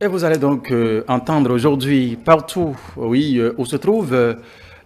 Et vous allez donc entendre aujourd'hui partout, oui, où se trouve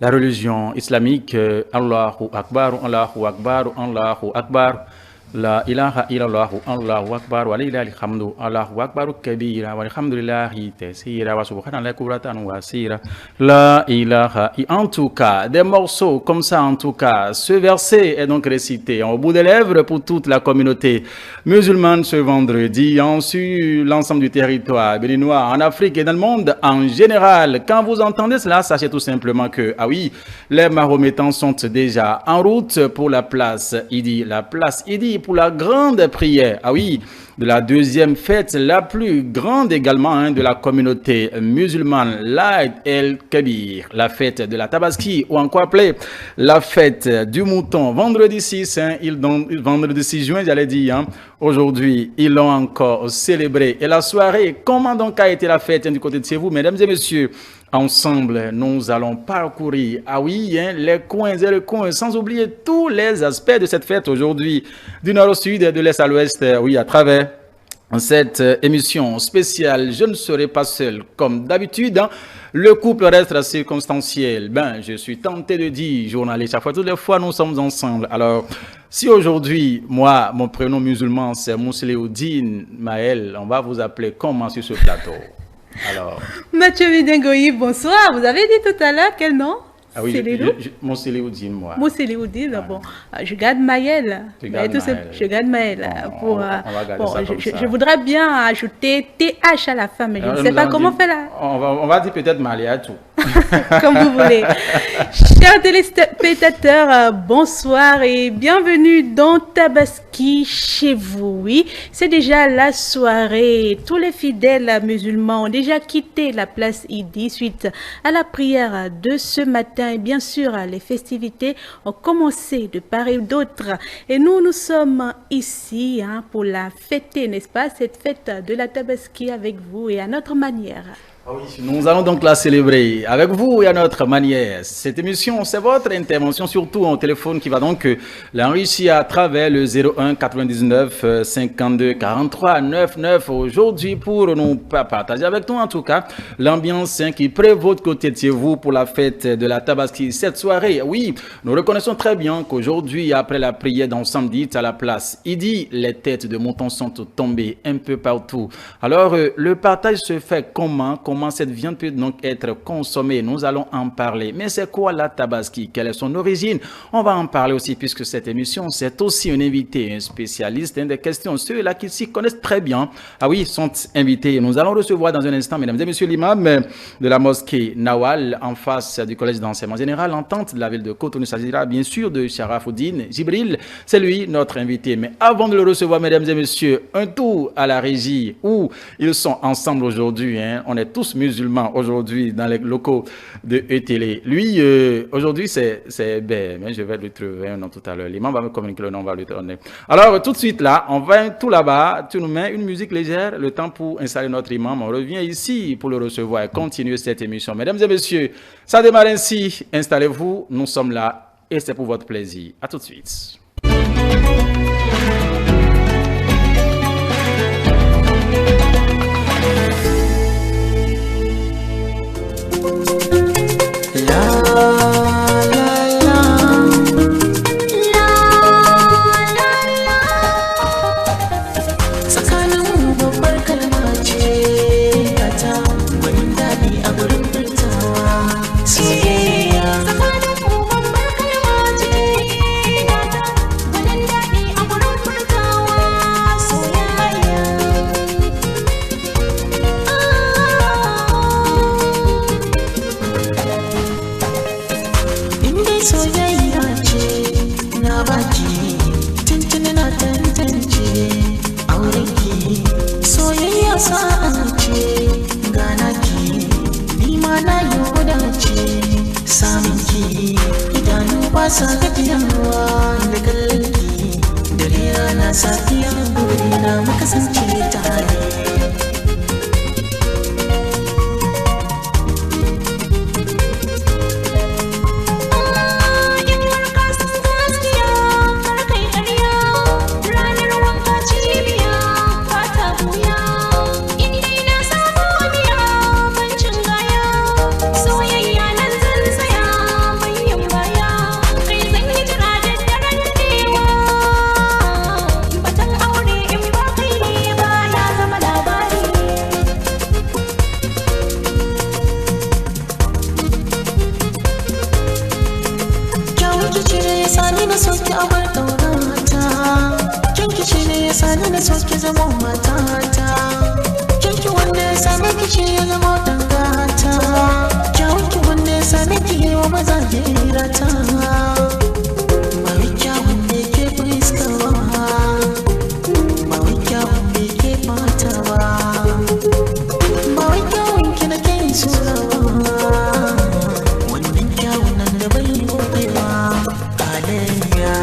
la religion islamique, Allahu Akbar, Allahu Akbar, Allahu Akbar, la ilaha illallah, Allahu Akbar, wa lillahi alhamdu, Allahu Akbar kabira, walhamdulillahi tasira, wa subhanallahi kubratan wa asira, la ilaha. En tout cas, des morceaux comme ça, en tout cas, ce verset est donc récité au bout des lèvres pour toute la communauté musulmane ce vendredi, sur l'ensemble du territoire béninois, en Afrique et dans le monde en général. Quand vous entendez cela, sachez tout simplement que, ah oui, les mahométans sont déjà en route pour la place Idi. La place Idi pour la grande prière, ah oui, de la deuxième fête la plus grande également de la communauté musulmane, l'Aïd el-Kabir, la fête de la Tabaski, ou encore appelée la fête du mouton. Vendredi 6, vendredi 6 juin, j'allais dire, aujourd'hui, ils l'ont encore célébré. Et la soirée, comment donc a été la fête du côté de chez vous, mesdames et messieurs? Ensemble, nous allons parcourir, ah oui, les coins et les coins, sans oublier tous les aspects de cette fête aujourd'hui, du nord au sud et de l'est à l'ouest, oui, à travers cette émission spéciale. Je ne serai pas seul, comme d'habitude, le couple reste circonstanciel. Je suis tenté de dire, journaliste, chaque fois, toutes les fois, nous sommes ensemble. Alors, si aujourd'hui, moi, mon prénom musulman, c'est Mousseléoudine Maël, on va vous appeler comment sur ce plateau? Alors, Mathieu Videngoyi, bonsoir. Vous avez dit tout à l'heure quel nom? Ah oui, Mousseléoudine, moi. Mousseléoudine, bon. Je garde Maël. Je garde Maël. Je voudrais bien ajouter TH à la fin, mais je ne sais pas comment faire là. On va dire peut-être Maliatou. Comme vous voulez. Chers téléspectateurs, bonsoir et bienvenue dans Tabaski chez vous. Oui, c'est déjà la soirée. Tous les fidèles musulmans ont déjà quitté la place Idi suite à la prière de ce matin. Et bien sûr, les festivités ont commencé de part et d'autre. Et nous sommes ici pour la fêter, n'est-ce pas? Cette fête de la Tabaski avec vous et à notre manière. Ah oui, nous allons donc la célébrer avec vous et à notre manière. Cette émission, c'est votre intervention, surtout en téléphone, qui va donc l'enrichir à travers le 01 99 52 43 99 aujourd'hui pour nous partager avec nous, en tout cas, l'ambiance qui prévaut de côté de chez vous pour la fête de la Tabaski. Cette soirée, oui, nous reconnaissons très bien qu'aujourd'hui, après la prière d'ensemble dite à la place Idi, les têtes de moutons sont tombées un peu partout. Alors, le partage se fait comment cette viande peut donc être consommée? Nous allons en parler. Mais c'est quoi la Tabaski? Quelle est son origine? On va en parler aussi puisque cette émission, c'est aussi un invité, un spécialiste des questions. Ceux-là qui s'y connaissent très bien, ah oui, sont invités. Nous allons recevoir dans un instant, mesdames et messieurs, l'imam de la mosquée Nawal en face du collège d'enseignement général, entente de la ville de Cotonou. Il s'agira bien sûr de Sharafoudine Jibril. C'est lui, notre invité. Mais avant de le recevoir, mesdames et messieurs, un tour à la régie où ils sont ensemble aujourd'hui. On est tous musulmans aujourd'hui dans les locaux de E-Télé. Lui, aujourd'hui, c'est Ben, mais je vais lui trouver un nom tout à l'heure. L'imam va me communiquer le nom, on va lui donner. Alors, tout de suite là, on va tout là-bas, tu nous mets une musique légère, le temps pour installer notre imam. On revient ici pour le recevoir et continuer cette émission. Mesdames et messieurs, ça démarre ainsi. Installez-vous, nous sommes là et c'est pour votre plaisir. À tout de suite. sani na so ki zama matata, kinki wanda ya same ki shi ya zama dangata, kyawunki wanda ya same ki yi wa maza hirata, ba wai kyawun da ke fuska ba wai kyawun da ke fata ba wai kyawun ki na ke sura wannan kyawun nan da bai gobewa halayya.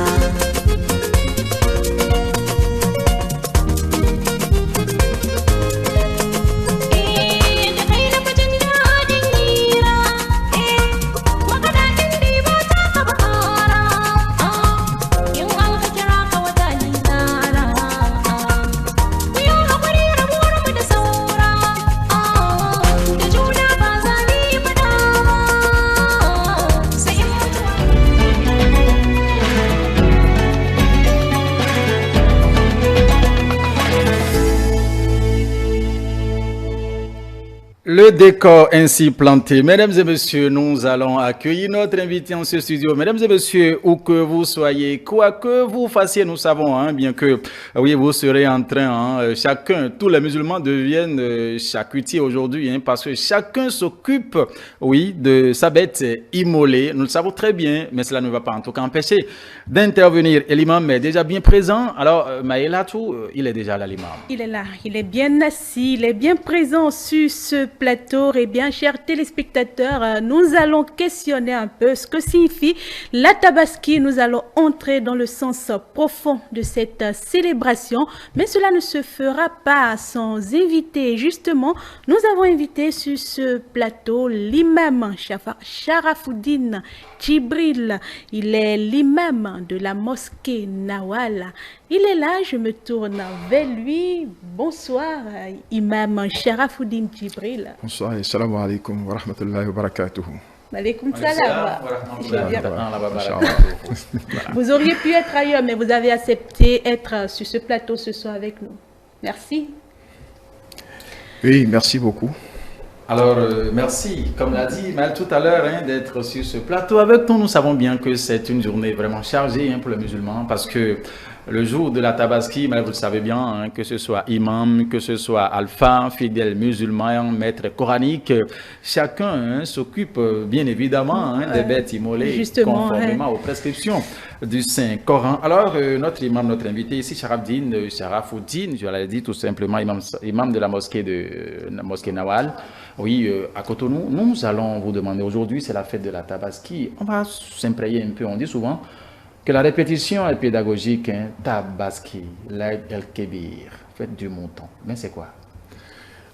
Le décor ainsi planté, mesdames et messieurs, nous allons accueillir notre invité en ce studio. Mesdames et messieurs, où que vous soyez, quoi que vous fassiez, nous savons, bien que oui, vous serez en train, chacun, tous les musulmans deviennent charcutiers aujourd'hui, parce que chacun s'occupe, oui, de sa bête immolée. Nous le savons très bien, mais cela ne va pas en tout cas empêcher d'intervenir. Et l'imam est déjà bien présent. Alors, Maëlatou, il est déjà là, l'imam. Il est là, il est bien assis, il est bien présent sur ce plateau. Et bien, chers téléspectateurs, nous allons questionner un peu ce que signifie la Tabaski. Nous allons entrer dans le sens profond de cette célébration, mais cela ne se fera pas sans inviter. Justement, nous avons invité sur ce plateau l'imam Sharafoudine Djibril. Il est l'imam de la mosquée Nawal. Il est là, je me tourne vers lui. Bonsoir, imam Sharafoudine Djibril. Bonsoir et salam alaikum wa rahmatullahi wa barakatuh. Alaikum salam. Vous auriez pu être ailleurs, mais vous avez accepté être sur ce plateau ce soir avec nous. Merci. Oui, merci beaucoup. Alors, merci, comme l'a dit Mal tout à l'heure, d'être sur ce plateau avec nous. Nous savons bien que c'est une journée vraiment chargée pour les musulmans parce que le jour de la Tabaski, vous le savez bien, que ce soit imam, que ce soit alpha, fidèle musulman, maître coranique, chacun s'occupe bien évidemment des bêtes immolées conformément aux prescriptions du Saint-Coran. Alors, notre imam, notre invité ici, Sharafoudine, je l'ai dit tout simplement, imam de la mosquée Nawal. Oui, à Cotonou, nous allons vous demander aujourd'hui, c'est la fête de la Tabaski. On va s'imprégner un peu, on dit souvent que la répétition est pédagogique. Tabaski, l'Aïd el-Kébir, fête du mouton. Mais c'est quoi?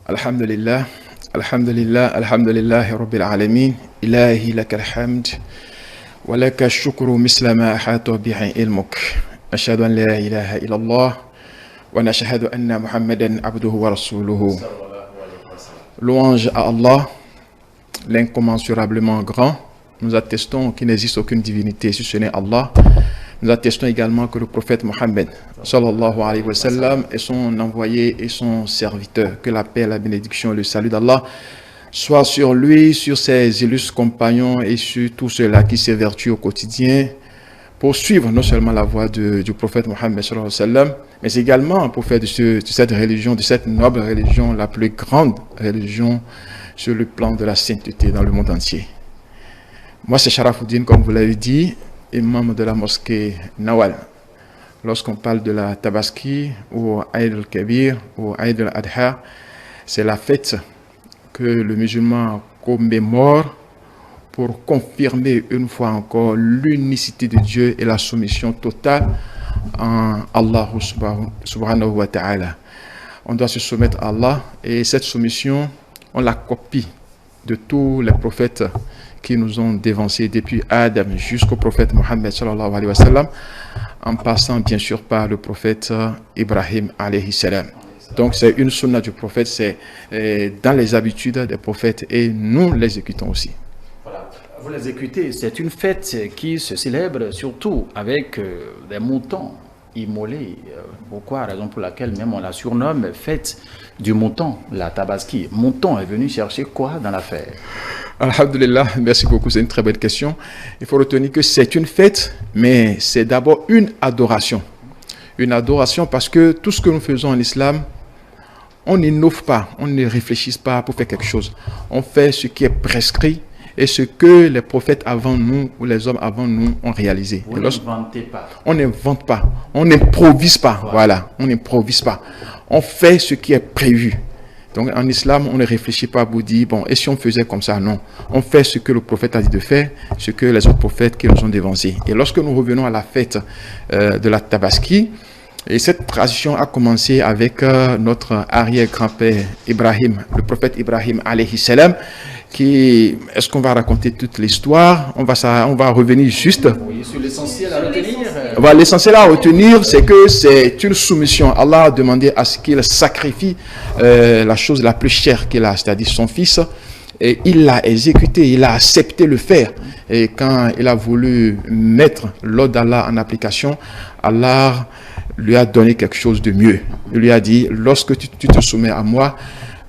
Alhamdulillah, alhamdulillah, alhamdulillah, rabbil alamin, ilahi lakal hamd, wa laka shukru misla ma ahata bihi ilmuk. Ashhadu an la ilaha illallah, wa nashhadu anna Muhammadan abduhu wa rasuluhu. Louange à Allah, l'incommensurablement grand. Nous attestons qu'il n'existe aucune divinité si ce n'est Allah. Nous attestons également que le prophète Mohammed sallallahu alayhi wa sallam est son envoyé et son serviteur. Que la paix, la bénédiction et le salut d'Allah soient sur lui, sur ses illustres compagnons et sur tous ceux-là qui s'évertuent au quotidien pour suivre non seulement la voie du prophète Mohammed sallallahu alayhi wa sallam, mais également pour faire de cette religion, de cette noble religion, la plus grande religion sur le plan de la sainteté dans le monde entier. Moi, c'est Sharafoudine, comme vous l'avez dit, imam de la mosquée Nawal. Lorsqu'on parle de la Tabaski ou Aïd el-Kabir ou Aïd el-Adha, c'est la fête que le musulman commémore pour confirmer une fois encore l'unicité de Dieu et la soumission totale en Allah subhanahu wa ta'ala. On doit se soumettre à Allah et cette soumission, on la copie de tous les prophètes qui nous ont dévancés depuis Adam jusqu'au prophète Mohammed sallallahu alayhi wa sallam, en passant bien sûr par le prophète Ibrahim alayhi salam. Donc c'est une sunna du prophète, c'est dans les habitudes des prophètes et nous l'exécutons aussi. Voilà, vous l'exécutez, c'est une fête qui se célèbre surtout avec des moutons immolés. Pourquoi? Raison pour laquelle même on la surnomme fête du mouton, la Tabaski. Mouton est venu chercher quoi dans l'affaire? Alhamdulillah, merci beaucoup, c'est une très bonne question. Il faut retenir que c'est une fête, mais c'est d'abord une adoration. une adoration parce que tout ce que nous faisons en islam, on n'innove pas, on ne réfléchit pas pour faire quelque chose. On fait ce qui est prescrit et ce que les prophètes avant nous ou les hommes avant nous ont réalisé. Vous n'inventez pas. On n'invente pas, on n'improvise pas. Voilà, on n'improvise pas. On fait ce qui est prévu. Donc en islam, on ne réfléchit pas pour dire, bon, et si on faisait comme ça? Non. On fait ce que le prophète a dit de faire, ce que les autres prophètes qui nous ont dévancés. Et lorsque nous revenons à la fête de la Tabaski, et cette tradition a commencé avec notre arrière-grand-père Ibrahim, le prophète Ibrahim alayhi salam, qui, est-ce qu'on va raconter toute l'histoire? On va revenir juste. Oui, sur l'essentiel à retenir. L'essentiel à retenir, c'est que c'est une soumission. Allah a demandé à ce qu'il sacrifie la chose la plus chère qu'il a, c'est-à-dire son fils. Et il l'a exécuté, il a accepté le faire. Et quand il a voulu mettre l'ordre d'Allah en application, Allah lui a donné quelque chose de mieux. Il lui a dit, lorsque tu te soumets à moi,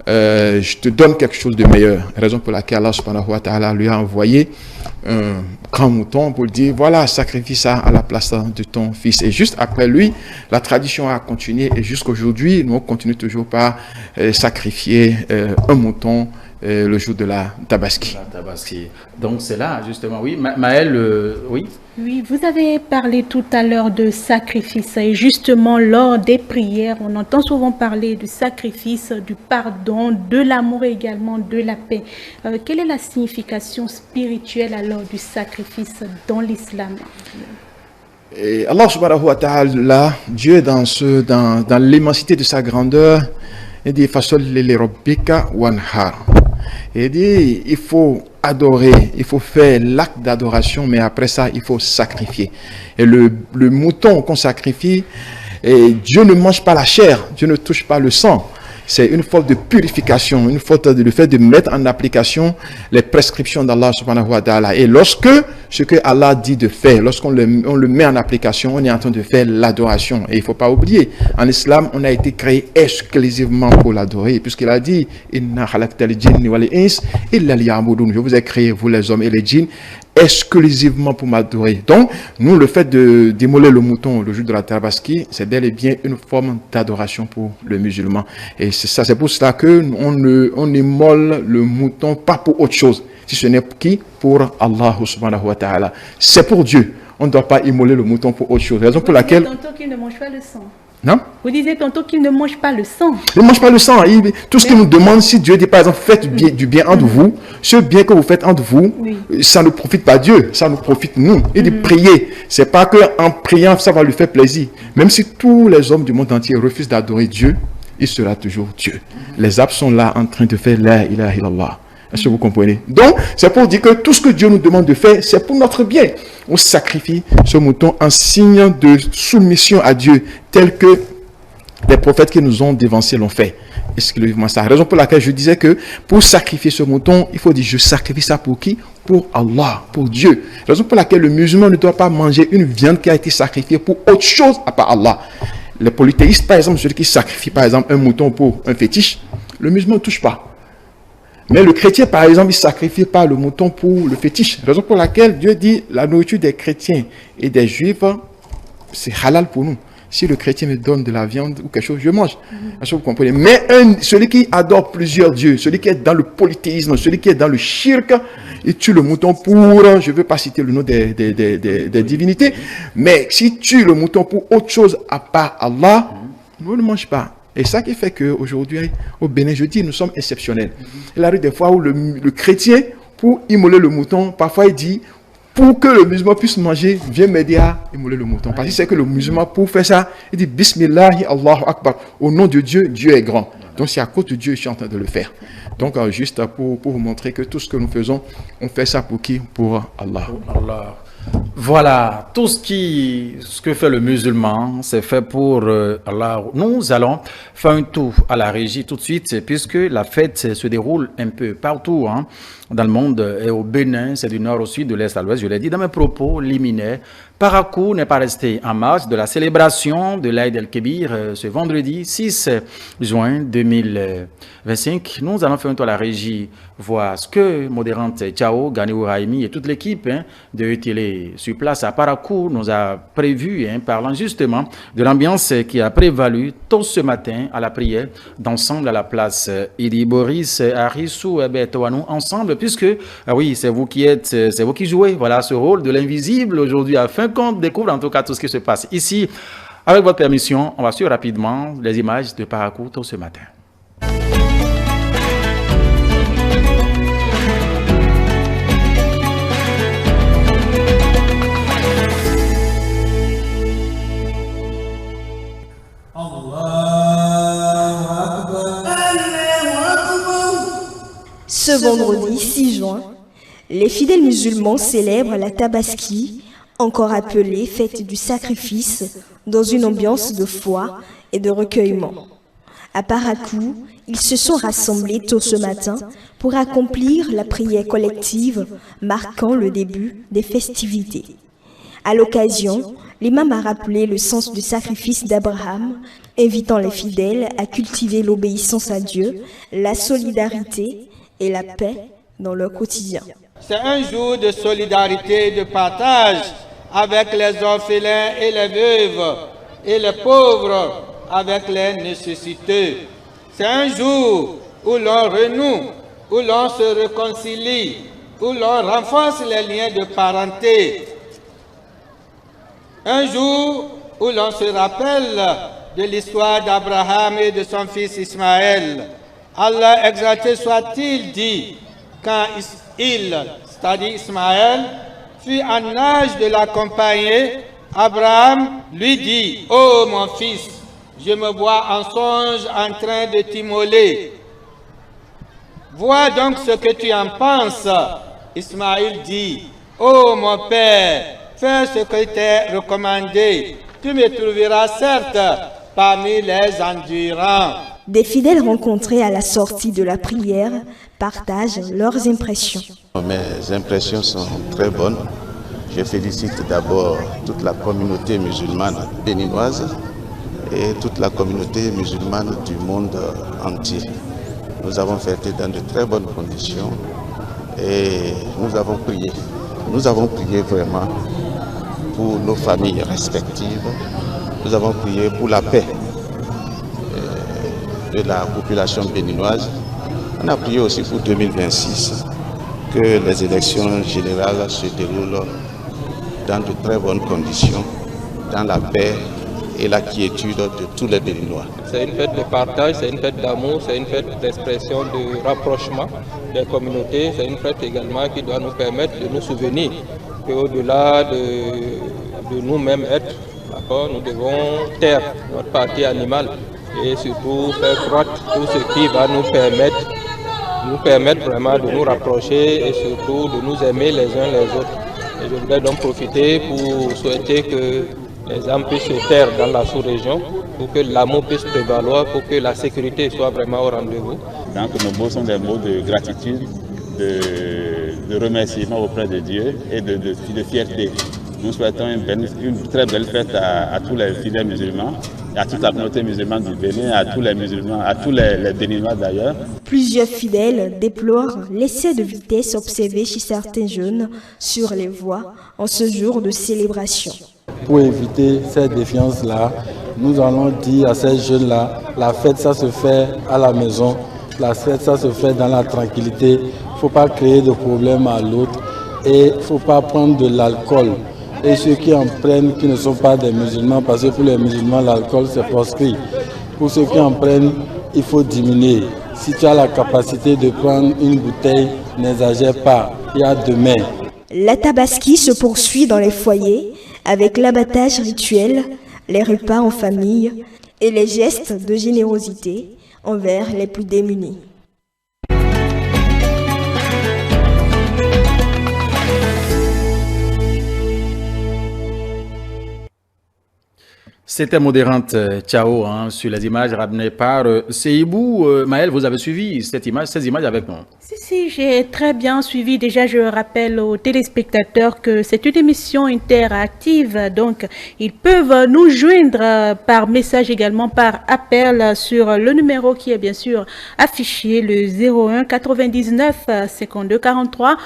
je te donne quelque chose de meilleur. Raison pour laquelle Allah subhanahu wa ta'ala lui a envoyé un grand mouton pour lui dire, voilà, sacrifie ça à la place de ton fils. Et juste après lui, la tradition a continué et jusqu'aujourd'hui, nous continuons toujours par sacrifier un mouton le jour de la Tabaski. Donc c'est là, justement, oui. Maël, oui. Oui, vous avez parlé tout à l'heure de sacrifice et justement lors des prières, on entend souvent parler du sacrifice, du pardon, de l'amour et également de la paix. Quelle est la signification spirituelle alors du sacrifice dans l'islam? Et Allah subhanahu wa ta'ala, Dieu dans l'immensité de sa grandeur, il dit fasol li rabbika wanhar. Il dit il faut adorer, il faut faire l'acte d'adoration, mais après ça il faut sacrifier. Et le mouton qu'on sacrifie, et Dieu ne mange pas la chair, Dieu ne touche pas le sang. C'est une faute de purification, une faute de le fait de mettre en application les prescriptions d'Allah subhanahu wa ta'ala. Et lorsque ce que Allah dit de faire, lorsqu'on le met en application, on est en train de faire l'adoration. Et il ne faut pas oublier, en islam, on a été créé exclusivement pour l'adorer, puisqu'il a dit Inna khalaqtal jinni wal ins illa liya'budun. Je vous ai créé, vous les hommes et les djinns, exclusivement pour m'adorer. Donc, nous, le fait de démoler le mouton le jour de la Tabaski, c'est bel et bien une forme d'adoration pour le musulman. Et c'est ça, c'est pour cela que on immole le mouton pas pour autre chose, si ce n'est pour Allah subhanahu wa ta'ala. C'est pour Dieu. On ne doit pas immoler le mouton pour autre chose. Raison pour laquelle. Tantôt qu'il ne mange pas le sang. Non? Vous disiez tantôt qu'il ne mange pas le sang. Il ne mange pas le sang. Tout ce qu'il nous demande, si Dieu dit par exemple, faites du bien entre vous, ce bien que vous faites entre vous, ça ne profite pas Dieu, ça nous profite nous. Il dit prier. C'est pas qu'en priant, ça va lui faire plaisir. Même si tous les hommes du monde entier refusent d'adorer Dieu, il sera toujours Dieu. Les arbres sont là en train de faire la ilaha illallah. Est-ce que vous comprenez? Donc, c'est pour dire que tout ce que Dieu nous demande de faire, c'est pour notre bien. On sacrifie ce mouton en signe de soumission à Dieu, tel que les prophètes qui nous ont dévancés l'ont fait. Exclusivement ça. Raison pour laquelle je disais que pour sacrifier ce mouton, il faut dire je sacrifie ça pour qui? Pour Allah, pour Dieu. Raison pour laquelle le musulman ne doit pas manger une viande qui a été sacrifiée pour autre chose à part Allah. Les polythéistes, par exemple, ceux qui sacrifient par exemple un mouton pour un fétiche, le musulman ne touche pas. Mais le chrétien, par exemple, il ne sacrifie pas le mouton pour le fétiche. Raison pour laquelle Dieu dit la nourriture des chrétiens et des juifs, c'est halal pour nous. Si le chrétien me donne de la viande ou quelque chose, je mange. Est-ce que vous comprenez? Mais celui qui adore plusieurs dieux, celui qui est dans le polythéisme, celui qui est dans le shirk, il tue le mouton pour, je ne veux pas citer le nom des divinités, mais s'il tue le mouton pour autre chose à part Allah, on ne mange pas. Et ça qui fait qu'aujourd'hui, au Bénin, je dis, nous sommes exceptionnels. Il arrive des fois où le chrétien, pour immoler le mouton, parfois il dit, pour que le musulman puisse manger, viens m'aider à immoler le mouton. Parce que c'est que le musulman, pour faire ça, il dit, Bismillahi Allahu Akbar. Au nom de Dieu, Dieu est grand. Donc c'est à cause de Dieu que je suis en train de le faire. Donc juste pour vous montrer que tout ce que nous faisons, on fait ça pour qui? Pour Allah. Pour Allah. Voilà, tout ce que fait le musulman, c'est fait pour Allah. Nous allons faire un tour à la régie tout de suite, puisque la fête se déroule un peu partout dans le monde. Et au Bénin, c'est du nord au sud, de l'est à l'ouest. Je l'ai dit dans mes propos liminaires. Parakou n'est pas resté en marge de la célébration de l'Aïd el-Kébir ce vendredi 6 juin 2025. Nous allons faire un tour à la régie, voir ce que Modérante Tchao, Ganiou Raimi et toute l'équipe de Télé sur place à Parakou nous a prévu, parlant justement de l'ambiance qui a prévalu tôt ce matin à la prière d'ensemble à la place Idi Boris, Arissou et Toanou ensemble, puisque, oui, c'est vous qui jouez, voilà, ce rôle de l'invisible aujourd'hui afin qu'on découvre en tout cas tout ce qui se passe ici. Avec votre permission, on va suivre rapidement les images de Parakou tôt ce matin. Ce vendredi 6 juin, les fidèles musulmans célèbrent la Tabaski, encore appelée fête du sacrifice, dans une ambiance de foi et de recueillement. À Parakou, ils se sont rassemblés tôt ce matin pour accomplir la prière collective marquant le début des festivités. À l'occasion, l'imam a rappelé le sens du sacrifice d'Abraham, invitant les fidèles à cultiver l'obéissance à Dieu, la solidarité et la paix dans leur quotidien. C'est un jour de solidarité et de partage avec les orphelins et les veuves et les pauvres avec les nécessiteux. C'est un jour où l'on renoue, où l'on se réconcilie, où l'on renforce les liens de parenté. Un jour où l'on se rappelle de l'histoire d'Abraham et de son fils Ismaël. Allah exalté soit-il dit, quand c'est-à-dire Ismaël, fut en âge de l'accompagner, Abraham lui dit, « Oh mon fils, je me vois en songe en train de t'immoler. Vois donc ce que tu en penses. » Ismaël dit, « Oh mon père, fais ce que t'est recommandé. Tu me trouveras certes parmi les endurants. » Des fidèles rencontrés à la sortie de la prière partagent leurs impressions. Mes impressions sont très bonnes. Je félicite d'abord toute la communauté musulmane béninoise et toute la communauté musulmane du monde entier. Nous avons fêté dans de très bonnes conditions et nous avons prié. Nous avons prié vraiment pour nos familles respectives. Nous avons prié pour la paix de la population béninoise. On a prié aussi pour 2026, que les élections générales se déroulent dans de très bonnes conditions, dans la paix et la quiétude de tous les Béninois. C'est une fête de partage, c'est une fête d'amour, c'est une fête d'expression, de rapprochement des communautés. C'est une fête également qui doit nous permettre de nous souvenir qu'au-delà de nous-mêmes être, nous devons taire notre partie animale et surtout faire croître tout ce qui va nous permettre vraiment de nous rapprocher et surtout de nous aimer les uns les autres. Et je voudrais donc profiter pour souhaiter que les âmes puissent se taire dans la sous-région pour que l'amour puisse prévaloir, pour que la sécurité soit vraiment au rendez-vous. Donc nos mots sont des mots de gratitude, de remerciement auprès de Dieu et de fierté. Nous souhaitons une très belle fête à tous les fidèles musulmans, à toute la communauté musulmane du Bénin, à tous les musulmans, à tous les Béninois d'ailleurs. Plusieurs fidèles déplorent l'excès de vitesse observé chez certains jeunes sur les voies en ce jour de célébration. Pour éviter cette défiance-là, nous allons dire à ces jeunes-là, la fête ça se fait à la maison, la fête ça se fait dans la tranquillité, il ne faut pas créer de problème à l'autre et il ne faut pas prendre de l'alcool. Et ceux qui en prennent, qui ne sont pas des musulmans, parce que pour les musulmans, l'alcool c'est proscrit. Pour ceux qui en prennent, il faut diminuer. Si tu as la capacité de prendre une bouteille, n'exagère pas, il y a demain. La Tabaski se poursuit dans les foyers avec l'abattage rituel, les repas en famille et les gestes de générosité envers les plus démunis. C'était Modérante Ciao hein, sur les images ramenées par Seibou. Maël, vous avez suivi ces images avec nous? Si, j'ai très bien suivi. Déjà, je rappelle aux téléspectateurs que c'est une émission interactive. Donc, ils peuvent nous joindre par message également, par appel sur le numéro qui est bien sûr affiché, le 01 99 52 43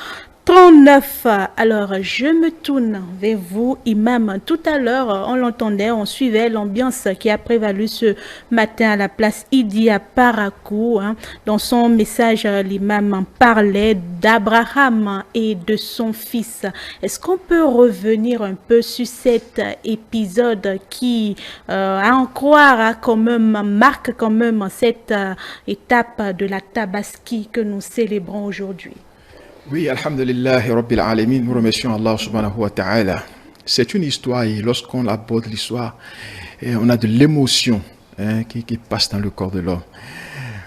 39. Alors, je me tourne vers vous, Imam. Tout à l'heure, on l'entendait, on suivait l'ambiance qui a prévalu ce matin à la place Idi à Parakou. Hein. Dans son message, l'imam parlait d'Abraham et de son fils. Est-ce qu'on peut revenir un peu sur cet épisode qui, à en croire, quand même, marque quand même cette étape de la Tabaski que nous célébrons aujourd'hui? Oui, alhamdulillah, Rabbil Alamin, nous remercions Allah subhanahu wa ta'ala. C'est une histoire et lorsqu'on aborde l'histoire, on a de l'émotion qui passe dans le corps de l'homme.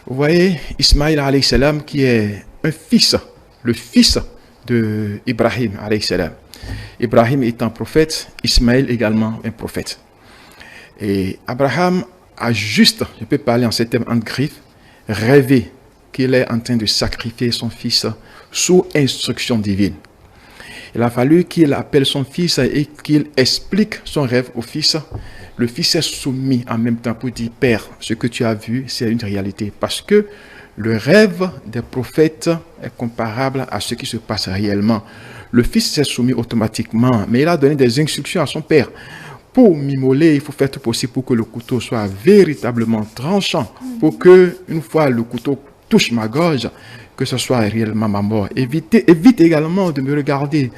Vous voyez, Ismaïl alayhi salam qui est un fils, le fils de Ibrahim alayhi salam. Ibrahim étant prophète, Ismaïl également un prophète. Et Abraham a juste, je peux parler en ces termes en griffe, rêvé qu'il est en train de sacrifier son fils sous instruction divine. Il a fallu qu'il appelle son fils et qu'il explique son rêve au fils. Le fils est soumis en même temps pour dire « Père, ce que tu as vu, c'est une réalité. » Parce que le rêve des prophètes est comparable à ce qui se passe réellement. Le fils s'est soumis automatiquement, mais il a donné des instructions à son père. Pour m'immoler, il faut faire tout possible pour que le couteau soit véritablement tranchant, pour que, une fois le couteau touche ma gorge, que ce soit réellement ma mort. Évite également de me regarder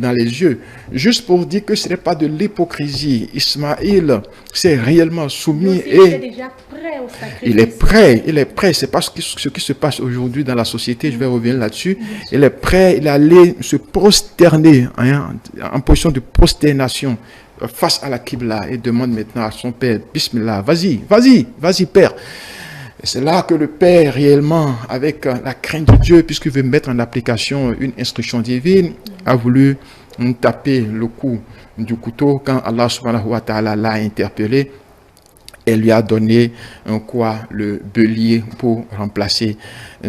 dans les yeux, juste pour dire que ce n'est pas de l'hypocrisie. Ismaïl s'est réellement soumis et il est déjà prêt au sacrifice. Il est prêt. C'est pas ce qui se passe aujourd'hui dans la société. Je vais revenir là-dessus. Il est prêt. Il est allé se prosterner en position de prosternation face à la Qibla et demande maintenant à son père, Bismillah, vas-y père. C'est là que le père, réellement, avec la crainte de Dieu, puisqu'il veut mettre en application une instruction divine, a voulu taper le coup du couteau quand Allah subhanahu wa ta'ala l'a interpellé et lui a donné le bélier pour remplacer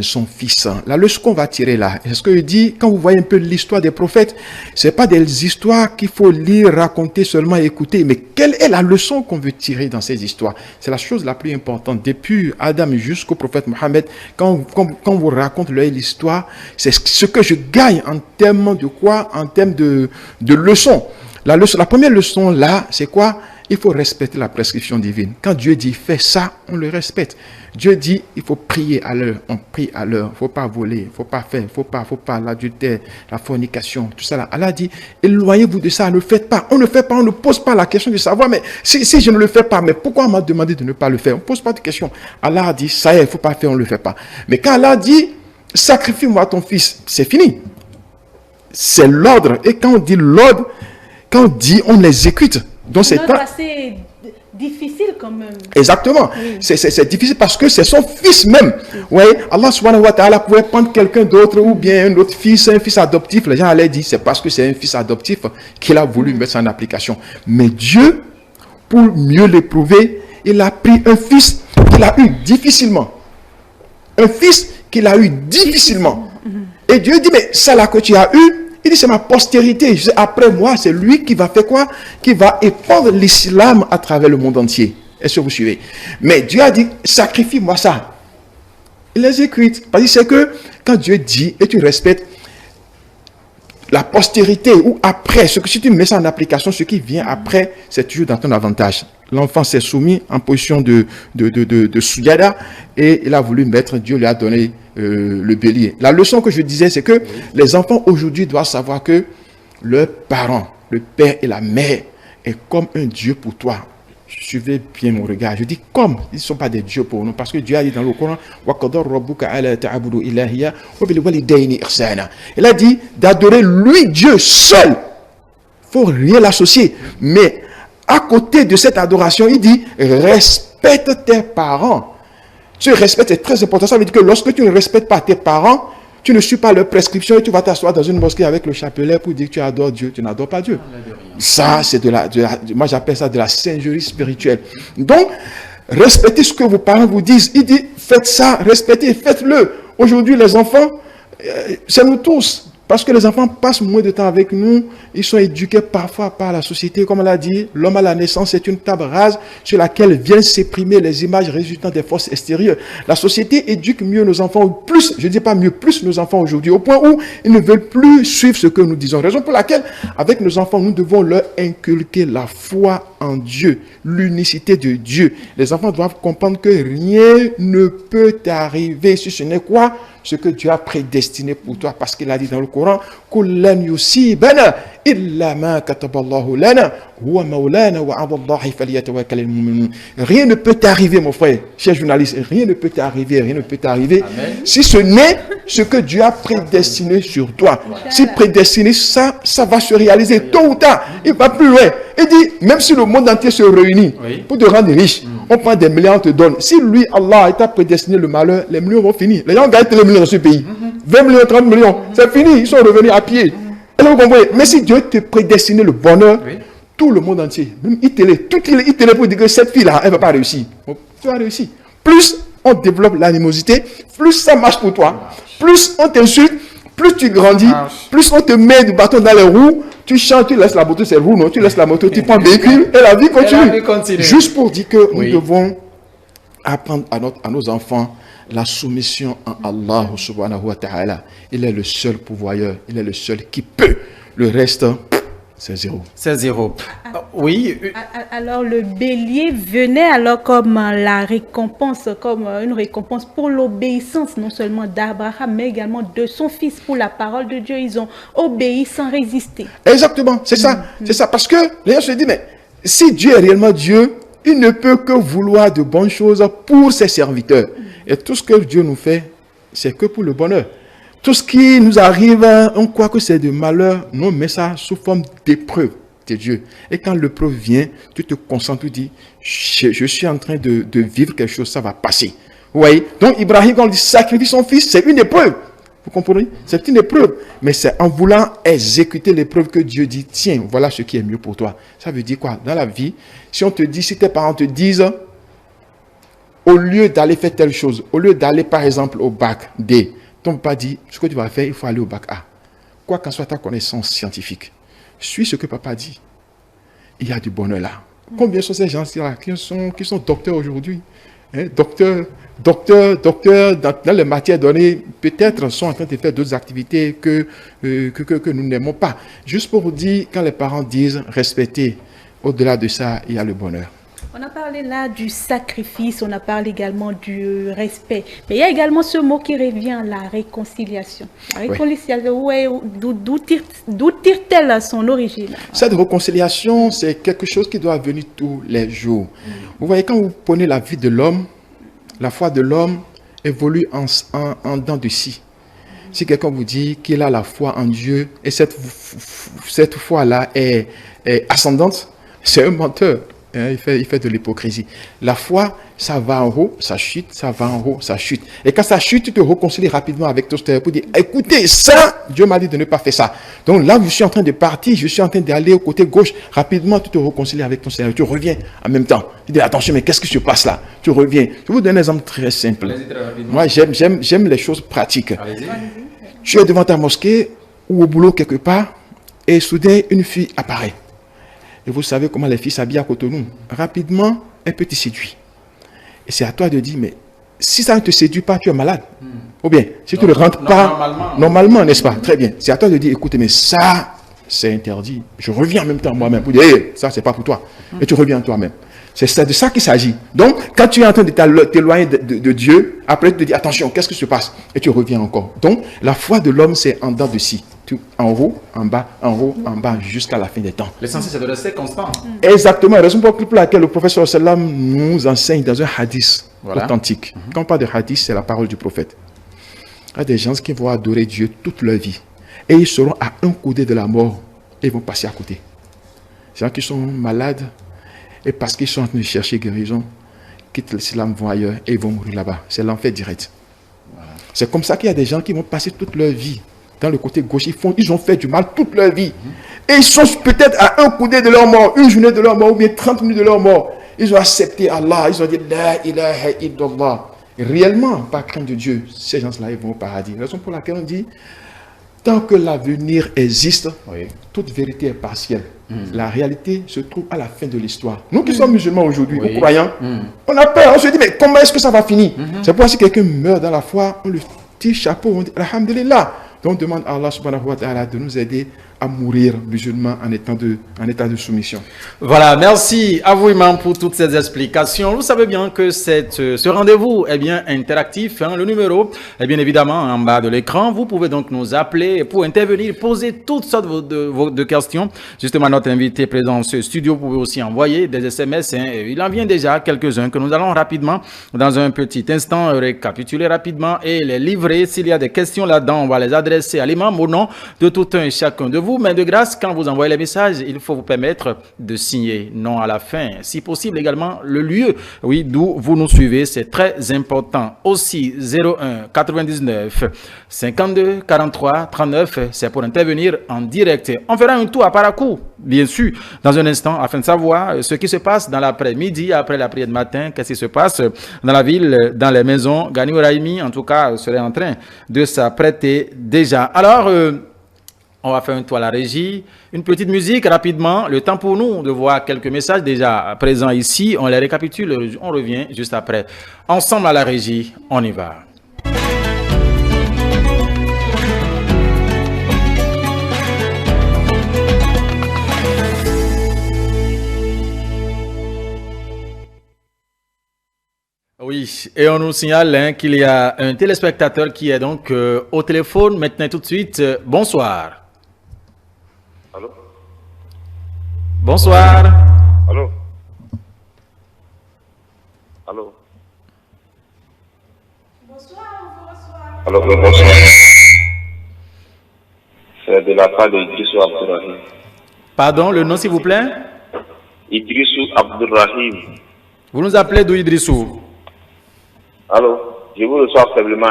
son fils. La leçon qu'on va tirer là, c'est ce que je dis, quand vous voyez un peu l'histoire des prophètes, c'est pas des histoires qu'il faut lire, raconter seulement, écouter, mais quelle est la leçon qu'on veut tirer dans ces histoires? C'est la chose la plus importante. Depuis Adam jusqu'au prophète Mohammed, quand vous racontez l'histoire, c'est ce que je gagne en termes de quoi? En termes de leçons. La première leçon là, c'est quoi? Il faut respecter la prescription divine. Quand Dieu dit fais ça, on le respecte. Dieu dit il faut prier à l'heure, on prie à l'heure. Il ne faut pas voler, il ne faut pas faire, il ne faut pas l'adultère, la fornication, tout ça là. Allah dit éloignez-vous de ça, ne le faites pas. On ne fait pas, on ne pose pas la question de savoir, mais si je ne le fais pas, mais pourquoi on m'a demandé de ne pas le faire? On ne pose pas de question. Allah a dit ça y est, il ne faut pas faire, on ne le fait pas. Mais quand Allah dit sacrifie-moi ton fils, c'est fini. C'est l'ordre. Et quand on dit l'ordre, quand on dit on l'exécute. Donc c'est assez difficile quand même. Exactement. Oui. C'est difficile parce que c'est son fils même. Oui. Ouais. Allah subhanahu wa ta'ala pouvait prendre quelqu'un d'autre ou bien un autre fils, un fils adoptif. Les gens allaient dire c'est parce que c'est un fils adoptif qu'il a voulu mettre ça en application. Mais Dieu, pour mieux l'éprouver, il a pris un fils qu'il a eu difficilement. Un fils qu'il a eu difficilement. Et Dieu dit mais ça là que tu as eu, il dit, c'est ma postérité. Après moi, c'est lui qui va faire quoi? Qui va épandre l'islam à travers le monde entier. Est-ce que vous suivez? Mais Dieu a dit, sacrifie-moi ça. Il l'exécute. Parce que c'est que quand Dieu dit, et tu respectes la postérité ou après, si tu mets ça en application, ce qui vient après, c'est toujours dans ton avantage. L'enfant s'est soumis en position de sujada et il a voulu mettre, Dieu lui a donné le bélier. La leçon que je disais, c'est que les enfants aujourd'hui doivent savoir que leurs parents, le père et la mère, est comme un Dieu pour toi. Suivez bien mon regard. Je dis comme, ils ne sont pas des dieux pour nous, parce que Dieu a dit dans le Coran, il a dit d'adorer lui, Dieu seul. Il ne faut rien l'associer. Mais à côté de cette adoration, il dit respecte tes parents. Ce respect est très important. Ça veut dire que lorsque tu ne respectes pas tes parents, tu ne suis pas leurs prescriptions et tu vas t'asseoir dans une mosquée avec le chapelet pour dire que tu adores Dieu. Tu n'adores pas Dieu. Ça, c'est moi j'appelle ça de la singerie spirituelle. Donc, respectez ce que vos parents vous disent. Ils disent, faites ça, respectez, faites-le. Aujourd'hui, les enfants, c'est nous tous. Parce que les enfants passent moins de temps avec nous, ils sont éduqués parfois par la société. Comme on l'a dit, l'homme à la naissance est une table rase sur laquelle viennent s'exprimer les images résultant des forces extérieures. La société éduque mieux nos enfants, plus, je ne dis pas mieux, plus nos enfants aujourd'hui, au point où ils ne veulent plus suivre ce que nous disons. Raison pour laquelle, avec nos enfants, nous devons leur inculquer la foi en Dieu, l'unicité de Dieu. Les enfants doivent comprendre que rien ne peut arriver si ce n'est quoi? Ce que Dieu a prédestiné pour toi, parce qu'il a dit dans le Coran, rien ne peut t'arriver, mon frère, cher journaliste, rien ne peut t'arriver, rien ne peut t'arriver, si ce n'est ce que Dieu a prédestiné sur toi. Si prédestiné, ça va se réaliser tôt ou tard. Il va plus loin. Il dit, même si le monde entier se réunit pour te rendre riche, on prend des millions, on te donne. Si lui, Allah, t'a prédestiné le malheur, les millions vont finir. Les gens gagnent les millions dans ce pays. 20 millions, 30 millions, c'est fini. Ils sont revenus à pied. Vous comprenez? Mais si Dieu te prédestiné le bonheur, tout le monde entier, même Itélé, pour dire que cette fille-là, elle ne va pas réussir. Tu vas réussir. Plus on développe l'animosité, plus ça marche pour toi. Plus on t'insulte, plus tu grandis, plus on te met du bâton dans les roues, tu chantes, tu laisses la moto, c'est roue, non? Tu laisses la moto, tu prends le véhicule et la vie continue. Juste pour dire que nous devons apprendre à nos enfants la soumission en Allah subhanahu wa ta'ala. Il est le seul pourvoyeur, il est le seul qui peut. Le reste, c'est zéro. C'est zéro. Oui. Alors le bélier venait alors comme la récompense, comme une récompense pour l'obéissance non seulement d'Abraham, mais également de son fils pour la parole de Dieu. Ils ont obéi sans résister. Exactement, c'est ça. C'est ça. Parce que les gens se disent, mais si Dieu est réellement Dieu, il ne peut que vouloir de bonnes choses pour ses serviteurs. Et tout ce que Dieu nous fait, c'est que pour le bonheur. Tout ce qui nous arrive, on croit que c'est de malheur. Non, mais ça sous forme d'épreuve de Dieu. Et quand l'épreuve vient, tu te concentres, tu dis, je suis en train de vivre quelque chose, ça va passer. Vous voyez? Donc Ibrahim, quand il sacrifie son fils, c'est une épreuve. Vous comprenez? C'est une épreuve. Mais c'est en voulant exécuter l'épreuve que Dieu dit, tiens, voilà ce qui est mieux pour toi. Ça veut dire quoi? Dans la vie, si on te dit, si tes parents te disent, au lieu d'aller faire telle chose, au lieu d'aller par exemple au bac D, ton papa dit, ce que tu vas faire, il faut aller au bac A. Quoi qu'en soit ta connaissance scientifique, suis ce que papa dit. Il y a du bonheur là. Combien sont ces gens-là qui sont docteurs aujourd'hui? Docteurs dans les matières données, peut-être sont en train de faire d'autres activités que nous n'aimons pas. Juste pour vous dire, quand les parents disent respecter, au-delà de ça, il y a le bonheur. On a parlé là du sacrifice, on a parlé également du respect. Mais il y a également ce mot qui revient, la réconciliation. La réconciliation, d'où tire-t-elle son origine? Cette réconciliation, c'est quelque chose qui doit venir tous les jours. Vous voyez, quand vous prenez la vie de l'homme, la foi de l'homme évolue en dents de scie. Si quelqu'un vous dit qu'il a la foi en Dieu et cette foi-là est ascendante, c'est un menteur. Il fait de l'hypocrisie. La foi, ça va en haut, ça chute, ça va en haut, ça chute. Et quand ça chute, tu te réconcilies rapidement avec ton Seigneur pour dire, écoutez, ça, Dieu m'a dit de ne pas faire ça. Donc là, je suis en train de partir, je suis en train d'aller au côté gauche. Rapidement, tu te réconcilies avec ton Seigneur. Tu reviens en même temps. Tu dis, attention, mais qu'est-ce qui se passe là? Tu reviens. Je vous donne un exemple très simple. Moi, j'aime les choses pratiques. Tu es devant ta mosquée ou au boulot quelque part et soudain, une fille apparaît. Et vous savez comment les filles s'habillent à Cotonou. Rapidement, elle peut te séduire. Et c'est à toi de dire, mais si ça ne te séduit pas, tu es malade. Ou bien, si tu ne rentres pas, normalement, n'est-ce pas? Très bien. C'est à toi de dire, écoutez, mais ça, c'est interdit. Je reviens en même temps moi-même pour dire, hey, ça, c'est pas pour toi. Et tu reviens toi-même. C'est de ça qu'il s'agit. Donc, quand tu es en train de t'éloigner de Dieu, après tu te dis, attention, qu'est-ce qui se passe? Et tu reviens encore. Donc, la foi de l'homme, c'est en dents de scie. En haut, en bas, jusqu'à la fin des temps. L'essentiel, c'est de rester constant. Exactement. Raison pour laquelle le prophète sallam nous enseigne dans un hadith authentique. Quand on parle de hadith, c'est la parole du prophète. Il y a des gens qui vont adorer Dieu toute leur vie. Et ils seront à un coudé de la mort. Et ils vont passer à côté. Des gens qui sont malades, et parce qu'ils sont en train de chercher guérison, quittent l'islam, vont ailleurs, et ils vont mourir là-bas. C'est l'enfer direct. C'est comme ça qu'il y a des gens qui vont passer toute leur vie dans le côté gauche. Ils ont fait du mal toute leur vie. Et ils sont peut-être à un coudé de leur mort, une journée de leur mort, ou bien 30 minutes de leur mort. Ils ont accepté Allah, ils ont dit La ilaha illallah. Réellement, par crainte de Dieu, ces gens-là, ils vont au paradis. Raison pour laquelle on dit, tant que l'avenir existe, toute vérité est partielle. La réalité se trouve à la fin de l'histoire. Nous qui sommes musulmans aujourd'hui, ou croyants, on a peur, on se dit, mais comment est-ce que ça va finir? C'est pourquoi si quelqu'un meurt dans la foi, on le tire chapeau, on dit, alhamdulillah. Donc on demande à Allah subhanahu wa ta'ala de nous aider à mourir musulmans en état de soumission. Voilà, merci à vous Imam pour toutes ces explications. Vous savez bien que ce rendez-vous est bien interactif. Hein. Le numéro est bien évidemment en bas de l'écran. Vous pouvez donc nous appeler pour intervenir, poser toutes sortes de questions. Justement, notre invité présent dans ce studio, vous pouvez aussi envoyer des SMS. Hein. Il en vient déjà quelques-uns que nous allons rapidement, dans un petit instant, récapituler rapidement et les livrer. S'il y a des questions là-dedans, on va les adresser à l'imam au nom de tout un et chacun de vous. Mais de grâce, quand vous envoyez les messages, il faut vous permettre de signer nom à la fin. Si possible également, le lieu d'où vous nous suivez, c'est très important. Aussi, 01 99 52 43 39, c'est pour intervenir en direct. On fera un tour à Parakou, bien sûr, dans un instant, afin de savoir ce qui se passe dans l'après-midi, après la prière de matin, qu'est-ce qui se passe dans la ville, dans les maisons. Gani Raimi, en tout cas, serait en train de s'apprêter déjà. Alors, on va faire un tour à la régie, une petite musique rapidement, le temps pour nous de voir quelques messages déjà présents ici, on les récapitule, on revient juste après. Ensemble à la régie, on y va. Oui, et on nous signale qu'il y a un téléspectateur qui est donc au téléphone maintenant tout de suite. Bonsoir. Allô? Bonsoir. Allô? Allô? Bonsoir. Allô, bonsoir. C'est de la part d'Idrissou Abdurrahim. Pardon, le nom s'il vous plaît? Idrissou Abdurrahim. Vous nous appelez d'où, Idrissou? Allô? Je vous reçois faiblement.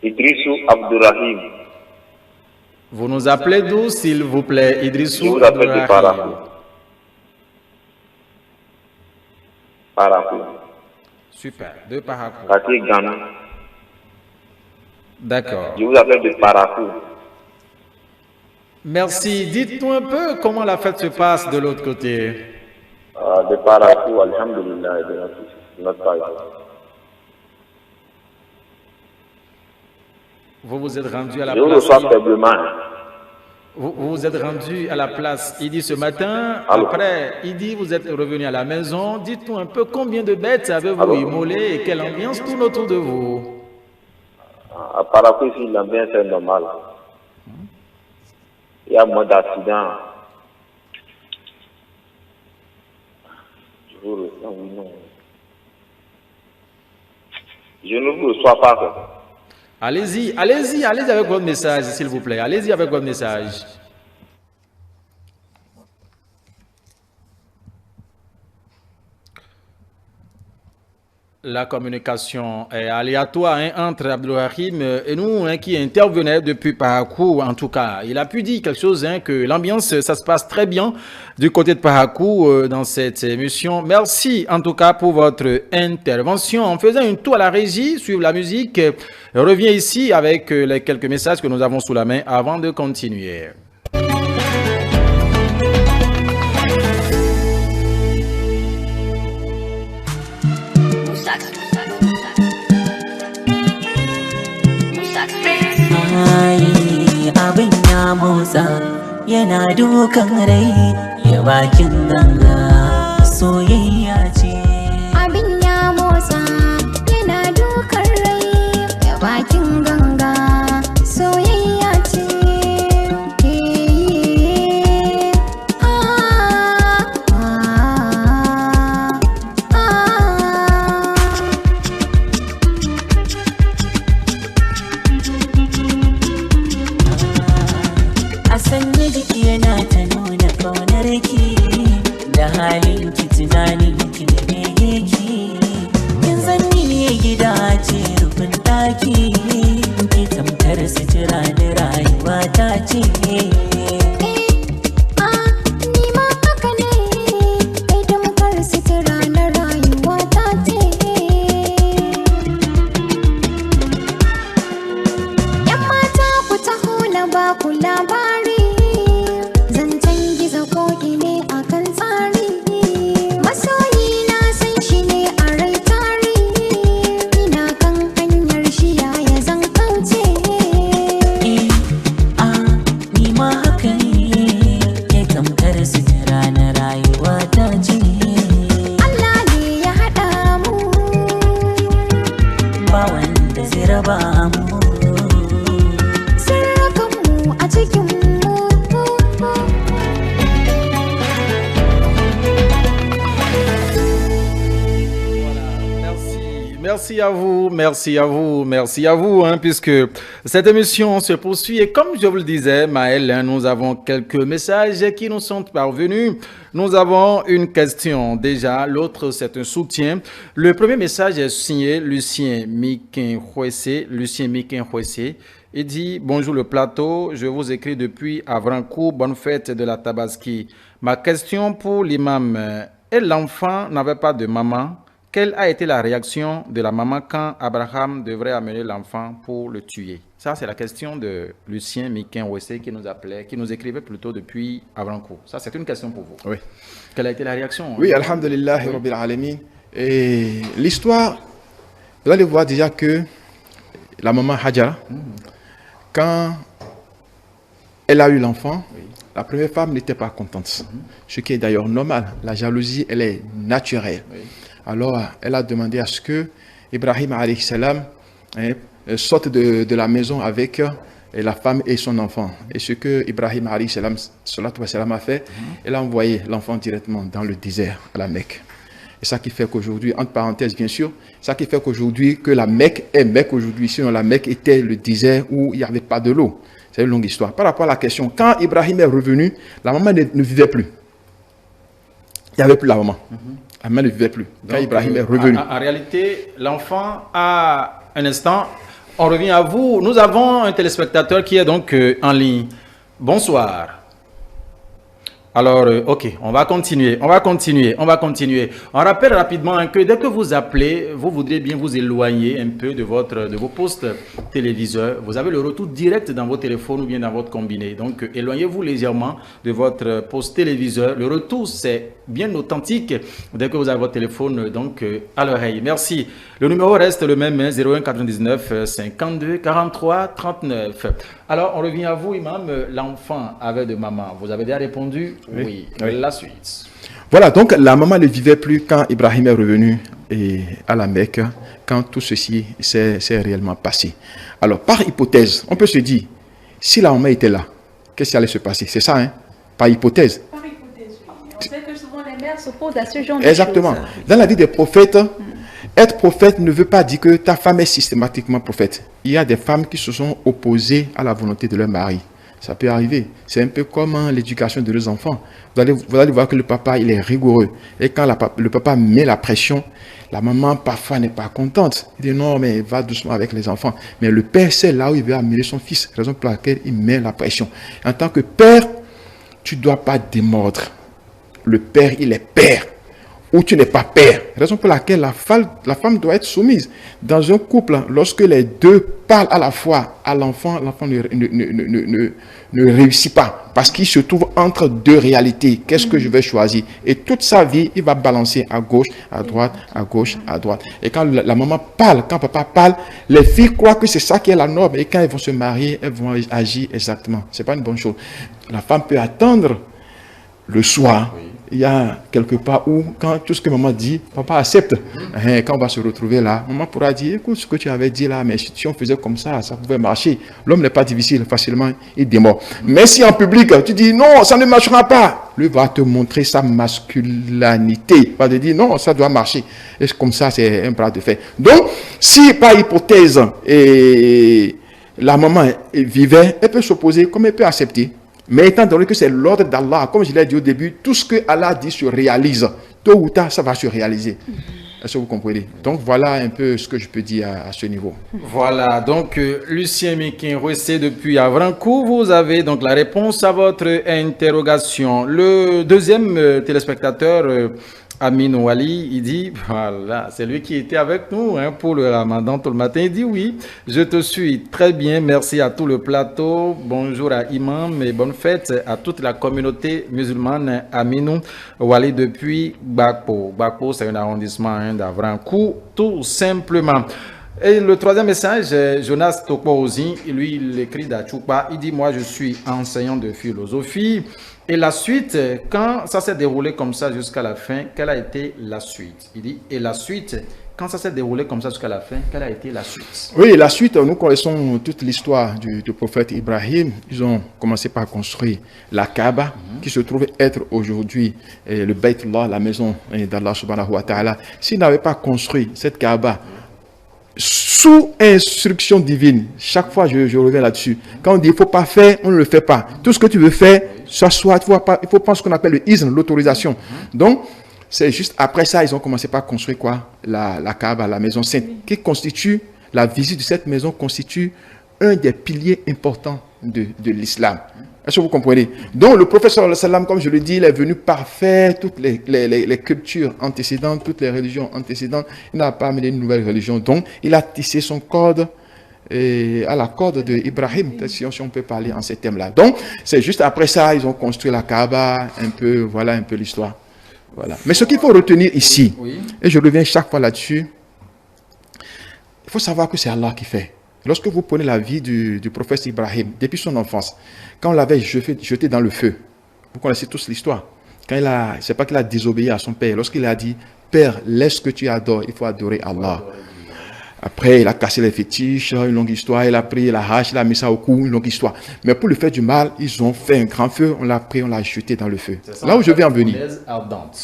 Idrissou Abdurrahim. Vous nous appelez d'où, s'il vous plaît, Idrissou? Je vous appelle de Parakou. Parakou. Super, de Parakou. Quartier Ghana. D'accord. Je vous appelle de Parakou. Merci. Dites-nous un peu comment la fête se passe de l'autre côté. De Parakou, alhamdulillah, de notre pays. Vous vous êtes rendu à la Je place. vous reçois faiblement. Vous vous êtes rendu à la place Idi ce matin. Allô? Après Idi, vous êtes revenu à la maison. Dites-nous un peu combien de bêtes avez-vous immolées et quelle ambiance tourne autour de vous. À Parakou, ici, l'ambiance est normale. Il y a moins d'accidents. Je ne vous reçois pas. Allez-y avec votre message, s'il vous plaît. Allez-y avec votre message. La communication est aléatoire entre Abdurrahim et nous qui intervenait depuis Parakou. En tout cas, il a pu dire quelque chose, que l'ambiance, ça se passe très bien du côté de Parakou dans cette émission. Merci en tout cas pour votre intervention. En faisant une tour à la régie, suivre la musique, on revient ici avec les quelques messages que nous avons sous la main avant de continuer. Abin ya motsa yana dukan rai ya bakin ganga soyayya ce. Abin ya motsa yana dukan rai ya bakin ganga soyayya ce. Halin ki tunanin ki da bege ki kin zanni merci à vous, merci à vous, merci à vous, puisque cette émission se poursuit. Et comme je vous le disais, Maël, nous avons quelques messages qui nous sont parvenus. Nous avons une question déjà, l'autre c'est un soutien. Le premier message est signé Lucien Mikin-Hwessé. Lucien Mikin-Hwessé. Il dit « Bonjour le plateau, je vous écris depuis Avrancourt, bonne fête de la Tabaski. Ma question pour l'imam, et l'enfant n'avait pas de maman, quelle a été la réaction de la maman quand Abraham devrait amener l'enfant pour le tuer ?» Ça, c'est la question de Lucien Mikin-Hwessé qui nous appelait, qui nous écrivait plutôt depuis Avrancourt. Ça, c'est une question pour vous. Oui. Quelle a été la réaction? Oui, alhamdulillah, rabbil alamin. Et l'histoire, vous allez voir déjà que la maman Hajara, quand elle a eu l'enfant, la première femme n'était pas contente. Ce qui est d'ailleurs normal. La jalousie, elle est naturelle. Alors, elle a demandé à ce que Ibrahim alayhi salam sorte de la maison avec la femme et son enfant. Et ce que Ibrahim alayhi salam a fait, elle a envoyé l'enfant directement dans le désert à la Mecque. Et ça qui fait qu'aujourd'hui, entre parenthèses bien sûr, ça qui fait qu'aujourd'hui que la Mecque est Mecque aujourd'hui. Sinon la Mecque était le désert où il n'y avait pas de l'eau. C'est une longue histoire. Par rapport à la question, quand Ibrahim est revenu, la maman ne vivait plus. Il n'y avait plus la maman. La maman ne vivait plus. Quand donc, Ibrahim est revenu. En réalité, l'enfant a un instant. On revient à vous. Nous avons un téléspectateur qui est donc en ligne. Bonsoir. Alors, ok, on va continuer. On rappelle rapidement que dès que vous appelez, vous voudrez bien vous éloigner un peu de vos postes téléviseurs. Vous avez le retour direct dans vos téléphones ou bien dans votre combiné. Donc, éloignez-vous légèrement de votre poste téléviseur. Le retour, c'est bien authentique dès que vous avez votre téléphone donc à l'oreille. Merci. Le numéro reste le même, 01 99 52 43 39. Alors, on revient à vous, Imam. L'enfant avait de maman. Vous avez déjà répondu oui. La suite. Voilà, donc la maman ne vivait plus quand Ibrahim est revenu à la Mecque, quand tout ceci s'est réellement passé. Alors, par hypothèse, on peut se dire, si la maman était là, qu'est-ce qui allait se passer? C'est ça, hein? Par hypothèse. Par hypothèse, oui. On sait que souvent les mères s'opposent à ce genre Exactement. de choses. Dans la vie des prophètes, être prophète ne veut pas dire que ta femme est systématiquement prophète. Il y a des femmes qui se sont opposées à la volonté de leur mari. Ça peut arriver. C'est un peu comme l'éducation de leurs enfants. Vous allez voir que le papa, il est rigoureux. Et quand le papa met la pression, la maman parfois n'est pas contente. Il dit non, mais va doucement avec les enfants. Mais le père sait là où il veut amener son fils. Raison pour laquelle il met la pression. En tant que père, tu ne dois pas démordre. Le père, il est père. Ou tu n'es pas père. Raison pour laquelle la femme doit être soumise. Dans un couple, lorsque les deux parlent à la fois à l'enfant, l'enfant ne réussit pas. Parce qu'il se trouve entre deux réalités. Qu'est-ce que je vais choisir? Et toute sa vie, il va balancer à gauche, à droite, à gauche, à droite. Et quand la maman parle, quand papa parle, les filles croient que c'est ça qui est la norme. Et quand elles vont se marier, elles vont agir exactement. Ce n'est pas une bonne chose. La femme peut attendre le soir. Il y a quelque part où, quand tout ce que maman dit, papa accepte. Quand on va se retrouver là, maman pourra dire, écoute, ce que tu avais dit là, mais si on faisait comme ça, ça pouvait marcher. L'homme n'est pas difficile, facilement, il démord. Mais si en public, tu dis, non, ça ne marchera pas, lui va te montrer sa masculinité. Il va te dire, non, ça doit marcher. Et comme ça, c'est un bras de fer. Donc, si par hypothèse, la maman vivait, elle peut s'opposer comme elle peut accepter. Mais étant donné que c'est l'ordre d'Allah, comme je l'ai dit au début, tout ce que Allah dit se réalise. Tôt ou tard, ça va se réaliser. Est-ce que vous comprenez? Donc voilà un peu ce que je peux dire à ce niveau. Voilà, donc Lucien Mikin-Hwessé depuis Avrancourt, vous avez donc la réponse à votre interrogation. Le deuxième téléspectateur, Amin Wali, il dit, voilà, c'est lui qui était avec nous pour le Ramadan tout le matin. Il dit oui, je te suis très bien, merci à tout le plateau. Bonjour à Imam et bonne fête à toute la communauté musulmane. Amin Wali depuis Gbagbo. Gbagbo, c'est un arrondissement d'Avrancourt, tout simplement. Et le troisième message, Jonas Tokpozi, lui, il écrit d'Achoupa. Il dit, moi, je suis enseignant de philosophie. Et la suite, quand ça s'est déroulé comme ça jusqu'à la fin, quelle a été la suite? Il dit, et la suite, quand ça s'est déroulé comme ça jusqu'à la fin, quelle a été la suite? Oui, la suite, nous connaissons toute l'histoire du prophète Ibrahim. Ils ont commencé par construire la Kaaba, qui se trouve être aujourd'hui le Baytullah, la maison d'Allah subhanahu wa ta'ala. S'ils n'avaient pas construit cette Kaaba sous instruction divine. Chaque fois, je reviens là-dessus. Quand on dit il ne faut pas faire, on ne le fait pas. Tout ce que tu veux faire, il faut prendre ce qu'on appelle le izn, l'autorisation. Donc, c'est juste après ça, ils ont commencé par construire quoi? La Kaaba, la maison sainte, qui constitue, la visite de cette maison constitue un des piliers importants de l'islam. Est-ce que vous comprenez? Donc le prophète sallallahu alayhi wa sallam, comme je le dis, il est venu parfaire toutes les cultures antécédentes, toutes les religions antécédentes. Il n'a pas amené une nouvelle religion. Donc il a tissé son corde à la corde d'Ibrahim, si on peut parler en ces termes-là. Donc c'est juste après ça, ils ont construit la Kaaba, voilà un peu l'histoire. Voilà. Mais ce qu'il faut retenir ici, et je reviens chaque fois là-dessus, il faut savoir que c'est Allah qui fait. Lorsque vous prenez la vie du prophète Ibrahim, depuis son enfance, quand on l'avait jeté dans le feu, vous connaissez tous l'histoire. C'est pas qu'il a désobéi à son père. Lorsqu'il a dit, Père, laisse ce que tu adores, il faut adorer Allah. Après, il a cassé les fétiches, une longue histoire, il a pris la hache, il a mis ça au cou, une longue histoire. Mais pour lui faire du mal, ils ont fait un grand feu, on l'a pris, on l'a jeté dans le feu. Là où je vais en venir.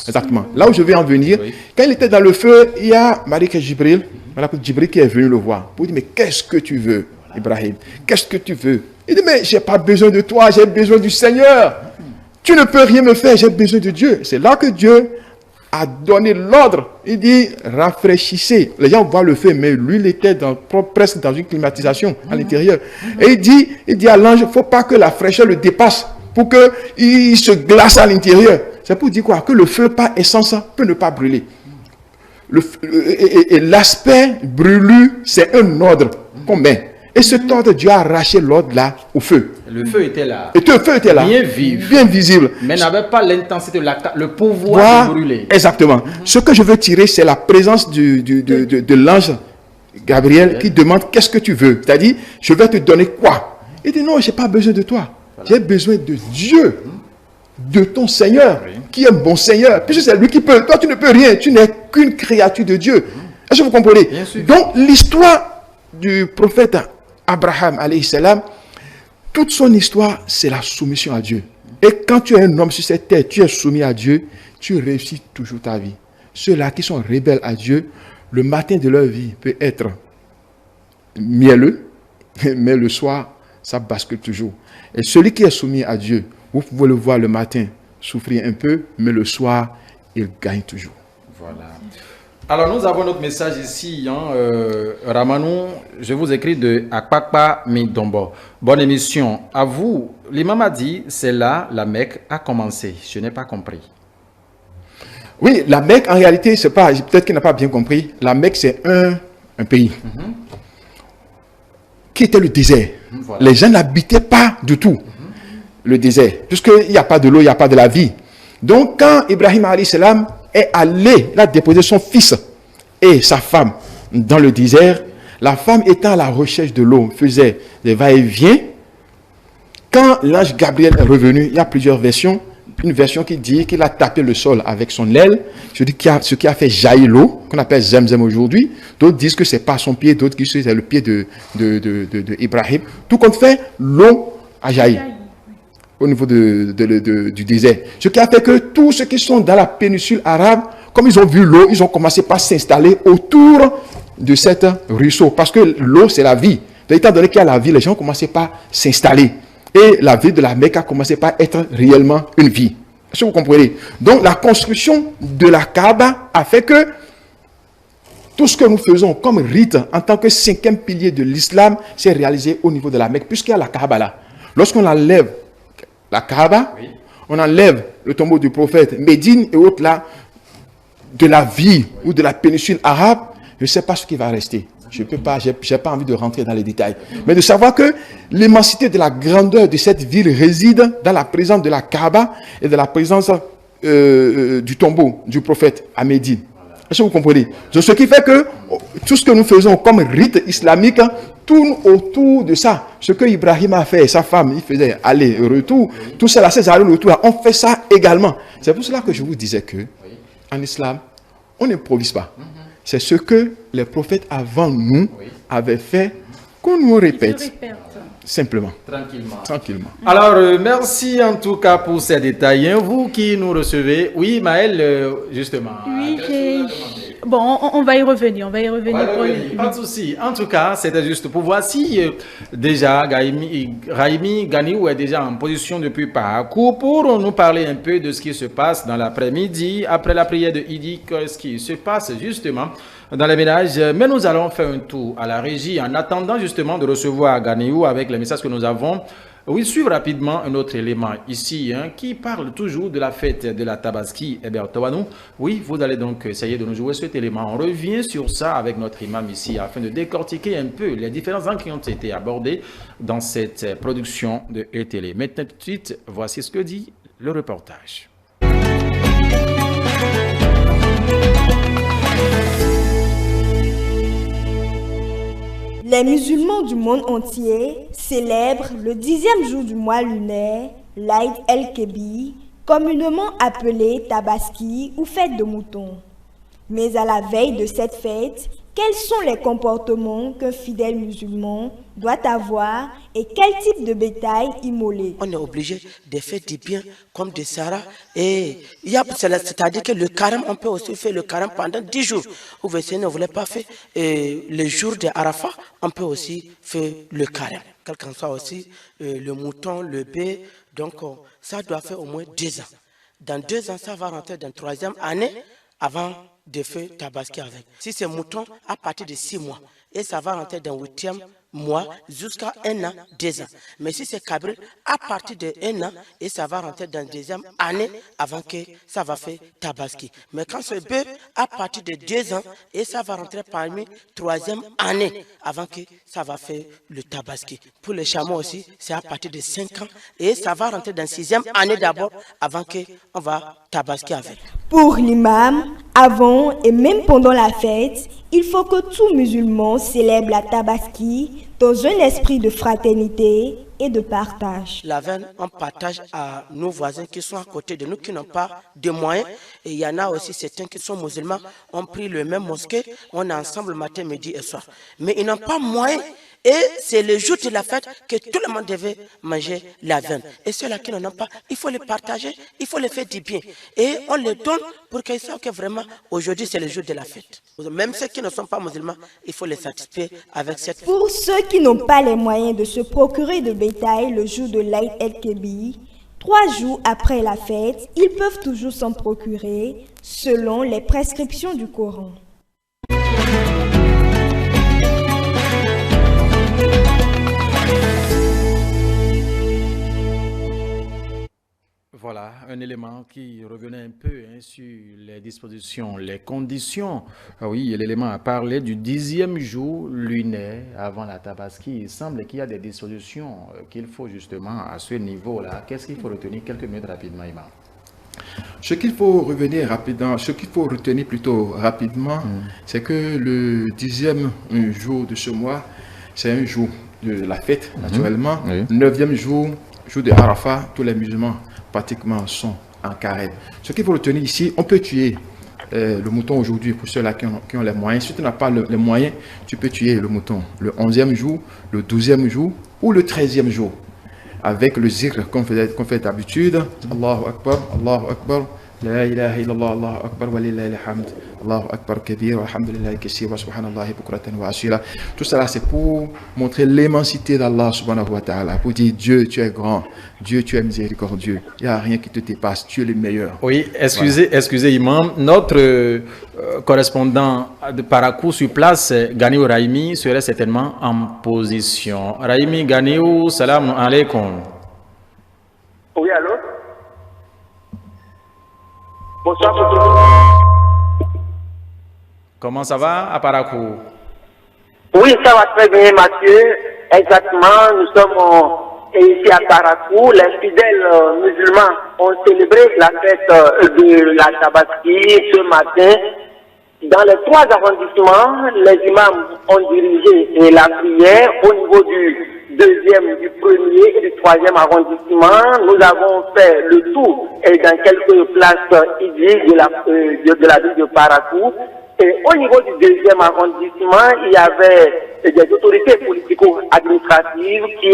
Exactement. Là où je vais en venir, quand il était dans le feu, il y a Malika Jibril, Jibril qui est venu le voir. Pour lui dire, mais qu'est-ce que tu veux, Ibrahim? Qu'est-ce que tu veux? Il dit, mais j'ai pas besoin de toi, j'ai besoin du Seigneur. Tu ne peux rien me faire, j'ai besoin de Dieu. C'est là que Dieu a donné l'ordre. Il dit, rafraîchissez. Les gens voient le feu, mais lui, il était presque dans une climatisation à l'intérieur. Et il dit à l'ange, il ne faut pas que la fraîcheur le dépasse pour qu'il se glace à l'intérieur. C'est pour dire quoi? Que le feu, par essence, peut ne pas brûler. Et l'aspect brûlu, c'est un ordre qu'on met. Et cet ordre, Dieu a arraché l'ordre là au feu. Le feu était là. Et le feu était là. Bien vif. Bien visible. Mais n'avait pas l'intensité, le pouvoir de brûler. Exactement. Ce que je veux tirer, c'est la présence de l'ange Gabriel qui demande qu'est-ce que tu veux. C'est-à-dire, je vais te donner quoi? Il dit non, je n'ai pas besoin de toi. Voilà. J'ai besoin de Dieu, de ton Seigneur, qui est mon Seigneur. Puisque c'est lui qui peut. Toi, tu ne peux rien. Tu n'es qu'une créature de Dieu. Est-ce que vous comprenez? Donc, l'histoire du prophète Abraham, alayhi salam, toute son histoire, c'est la soumission à Dieu. Et quand tu es un homme sur cette terre, tu es soumis à Dieu, tu réussis toujours ta vie. Ceux-là qui sont rebelles à Dieu, le matin de leur vie peut être mielleux, mais le soir, ça bascule toujours. Et celui qui est soumis à Dieu, vous pouvez le voir le matin souffrir un peu, mais le soir, il gagne toujours. Voilà. Alors, nous avons notre message ici. Ramanou, je vous écris de Akpakpa Midombo. Bonne émission. À vous, l'imam a dit, c'est là la Mecque a commencé. Je n'ai pas compris. Oui, la Mecque, en réalité, c'est pas, peut-être qu'il n'a pas bien compris. La Mecque, c'est un pays qui était le désert. Voilà. Les gens n'habitaient pas du tout le désert, puisqu'il n'y a pas de l'eau, il n'y a pas de la vie. Donc, quand Ibrahim alayhi salam est allé, il a déposé son fils et sa femme dans le désert. La femme étant à la recherche de l'eau, faisait des va-et-vient. Quand l'ange Gabriel est revenu, il y a plusieurs versions. Une version qui dit qu'il a tapé le sol avec son aile, ce qui a fait jaillir l'eau, qu'on appelle Zemzem aujourd'hui. D'autres disent que c'est pas son pied, d'autres disent que c'est le pied de Ibrahim. Tout compte fait, l'eau a jailli au niveau du désert. Ce qui a fait que tous ceux qui sont dans la péninsule arabe, comme ils ont vu l'eau, ils ont commencé par s'installer autour de cette ruisseau. Parce que l'eau, c'est la vie. Donc, étant donné qu'il y a la vie, les gens ont commencé par s'installer. Et la ville de la Mecque a commencé par être réellement une vie. Est-ce que vous comprenez? Donc, la construction de la Kaaba a fait que tout ce que nous faisons comme rite en tant que 5e pilier de l'islam, c'est réalisé au niveau de la Mecque, puisqu'il y a la Kaaba là. Lorsqu'on enlève la Kaaba, on enlève le tombeau du prophète, Médine et autres là, de la vie ou de la péninsule arabe, je ne sais pas ce qui va rester. Je ne peux pas, j'ai pas envie de rentrer dans les détails. Mais de savoir que l'immensité de la grandeur de cette ville réside dans la présence de la Kaaba et de la présence du tombeau du prophète à Médine. Est-ce que vous comprenez? Ce qui fait que tout ce que nous faisons comme rite islamique tourne autour de ça. Ce que Ibrahim a fait, sa femme, il faisait aller-retour. Tout ça, là, ces allers-retours, on fait ça également. C'est pour cela que je vous disais que en islam, on n'improvise pas. C'est ce que les prophètes avant nous avaient fait, qu'on nous répète. Simplement. Tranquillement. Alors, merci en tout cas pour ces détails. Vous qui nous recevez. Oui, Maëlle, justement. Oui, Bon, on va y revenir, Pas de souci. En tout cas, c'était juste pour voir si déjà Raimi Ganiou est déjà en position depuis parcours pour nous parler un peu de ce qui se passe dans l'après-midi, après la prière de Idi, ce qui se passe justement dans les ménages. Mais nous allons faire un tour à la régie en attendant justement de recevoir Ganiou avec les messages que nous avons. Oui, suivre rapidement un autre élément ici qui parle toujours de la fête de la Tabaski Tawanou. Oui, vous allez donc essayer de nous jouer cet élément. On revient sur ça avec notre imam ici afin de décortiquer un peu les différents angles qui ont été abordés dans cette production de e-télé. Maintenant tout de suite, voici ce que dit le reportage. Les musulmans du monde entier célèbrent le 10e jour du mois lunaire, l'Aïd el-Kébir, communément appelé Tabaski ou fête de mouton. Mais à la veille de cette fête, quels sont les comportements qu'un fidèle musulman doit avoir et quel type de bétail immoler? On est obligé de faire du bien comme des Sarah. Et c'est-à-dire que le carême, on peut aussi faire le carême pendant 10 jours. Ou si ne voulez pas faire le jour de Arafat, on peut aussi faire le carême. Quel qu'en soit aussi le mouton, le bœuf. Donc ça doit faire au moins 2 ans. Dans 2 ans, ça va rentrer dans la 3e année avant de faire Tabaski avec. Si c'est mouton, à partir de 6 mois. Et ça va rentrer dans le 8e mois jusqu'à 1 an, 2 ans. Mais si c'est cabril, à partir de 1 an, et ça va rentrer dans la 2e année avant que ça va faire Tabaski. Mais quand c'est bœuf, à partir de 2 ans, et ça va rentrer parmi la 3e année avant que ça va faire le Tabaski. Pour les chameaux aussi, c'est à partir de 5 ans, et ça va rentrer dans la 6e année d'abord avant qu'on va Tabaski avec. Pour l'imam, avant et même pendant la fête, il faut que tout musulman célèbre la Tabaski dans un esprit de fraternité et de partage. La veine, on partage à nos voisins qui sont à côté de nous, qui n'ont pas de moyens. Et il y en a aussi certains qui sont musulmans, ont pris le même mosquée, on est ensemble matin, midi et soir. Mais ils n'ont pas moyen. Et c'est le jour de la fête que tout le monde devait manger la viande. Et ceux-là qui n'en ont pas, il faut les partager, il faut les faire du bien. Et on les donne pour qu'ils sachent que vraiment, aujourd'hui, c'est le jour de la fête. Même ceux qui ne sont pas musulmans, il faut les satisfaire avec cette fête. Pour ceux qui n'ont pas les moyens de se procurer de bétail le jour de l'Aïd el-Kébir, 3 jours après la fête, ils peuvent toujours s'en procurer selon les prescriptions du Coran. Voilà, un élément qui revenait un peu sur les dispositions, les conditions. Oui, l'élément a parlé du 10e jour lunaire avant la Tabaski. Il semble qu'il y a des dispositions qu'il faut justement à ce niveau-là. Qu'est-ce qu'il faut retenir? Quelques minutes rapidement, Imam. Ce qu'il faut retenir plutôt rapidement, c'est que le 10e jour de ce mois, c'est un jour de la fête, naturellement. Oui. 9e jour de Arafat, tous les musulmans pratiquement sont en carême. Ce qu'il faut retenir ici, on peut tuer le mouton aujourd'hui pour ceux-là qui ont les moyens. Si tu n'as pas les moyens, tu peux tuer le mouton le 11e jour, le 12e jour ou le 13e jour. Avec le zikr qu'on fait d'habitude. Allahu Akbar, Allahu Akbar, La ilaha illallah, Allahu Akbar, wa lillahi alhamd, Allahu Akbar kabir, alhamdulillah kassir, wa subhanallahi bukratan wa asila. Tout cela, c'est pour montrer l'immensité d'Allah subhanahu wa ta'ala, pour dire Dieu, tu es grand, Dieu, tu es miséricordieux, il n'y a rien qui te dépasse, tu es le meilleur. Oui, excusez Imam, notre correspondant de Parakou sur place, Ganiou Raimi, serait certainement en position. Raimi Ganiou, salam alaikum. Oui, allô? Bonsoir tout le monde. Comment ça va à Parakou? Oui, ça va très bien, Mathieu. Exactement, nous sommes ici à Parakou. Les fidèles musulmans ont célébré la fête de la Tabaski ce matin. Dans les 3 arrondissements, les imams ont dirigé la prière au niveau du 2e, du 1er et du 3e arrondissement. Nous avons fait le tour dans quelques places ici de la ville de Parakou. Et au niveau du 2e arrondissement, il y avait des autorités politico-administratives qui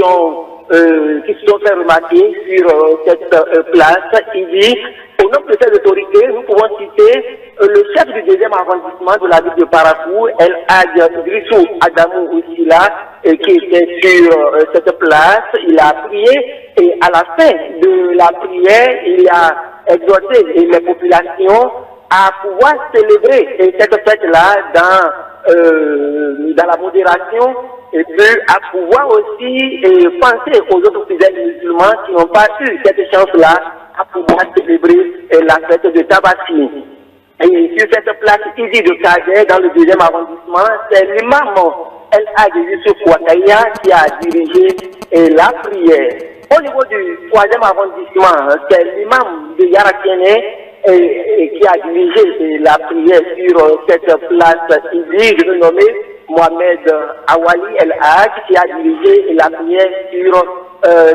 se sont fait remarquer sur cette place ici. Au nom de ces autorités, nous pouvons citer le chef du du deuxième arrondissement de la ville de Parakou, El Hadj Idrissou Adamou aussi là, qui était sur cette place. Il a prié et à la fin de la prière, il a exhorté les populations à pouvoir célébrer cette fête-là dans la modération et puis à pouvoir aussi penser aux autres fidèles musulmans qui n'ont pas eu cette chance-là à pouvoir célébrer la fête de Tabaski. Et sur cette place ici de Kader, dans le deuxième arrondissement, c'est l'imam El Hadj Youssouf Ouakaya qui a dirigé la prière. Au niveau du troisième arrondissement, c'est l'imam de Yarakiene qui a dirigé la prière sur cette place ici, je vais nommer Mohamed Awali El Hadj qui a dirigé la prière sur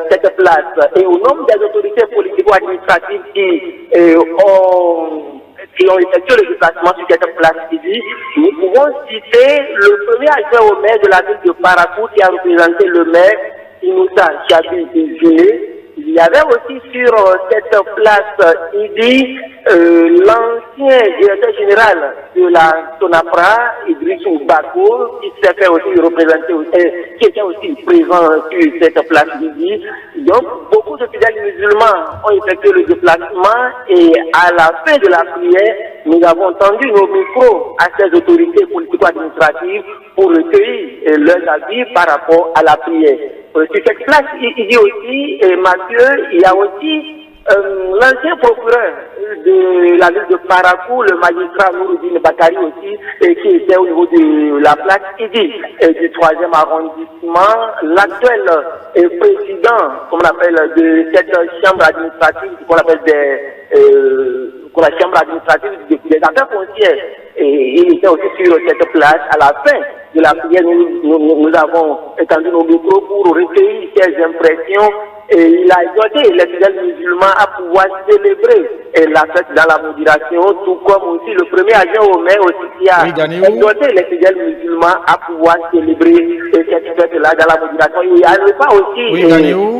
cette place. Et au nom des autorités politico-administratives qui ont effectué le déplacement sur cette place ici, nous pouvons citer le premier adjoint au maire de la ville de Parakou qui a représenté le maire Inoussa Chabi Zile. Il y avait aussi sur cette place ici l'ancien directeur général de la SONAPRA, Idrissou Bakour, qui s'est fait aussi représenter, qui était aussi présent sur cette place ici. Donc, beaucoup de fidèles musulmans ont effectué le déplacement et à la fin de la prière, nous avons tendu nos micros à ces autorités politico-administratives pour recueillir leurs avis par rapport à la prière. Sur cette place, il dit aussi, Mathieu, il y a aussi l'ancien procureur de la ville de Parakou, le magistrat Nouroudine Bakari aussi, qui était au niveau de la place Idi du 3e arrondissement, l'actuel président, comme on appelle, de cette chambre administrative, qu'on appelle la chambre administrative des affaires foncières. Et il était aussi sur cette place. À la fin de la prière, nous avons étendu nos micros pour recueillir ses impressions. Et il a exhorté les fidèles musulmans à pouvoir célébrer la fête dans la modération, tout comme aussi le premier agent au maire aussi qui a exhorté les fidèles musulmans à pouvoir célébrer cette fête-là dans la modération et à ne pas aussi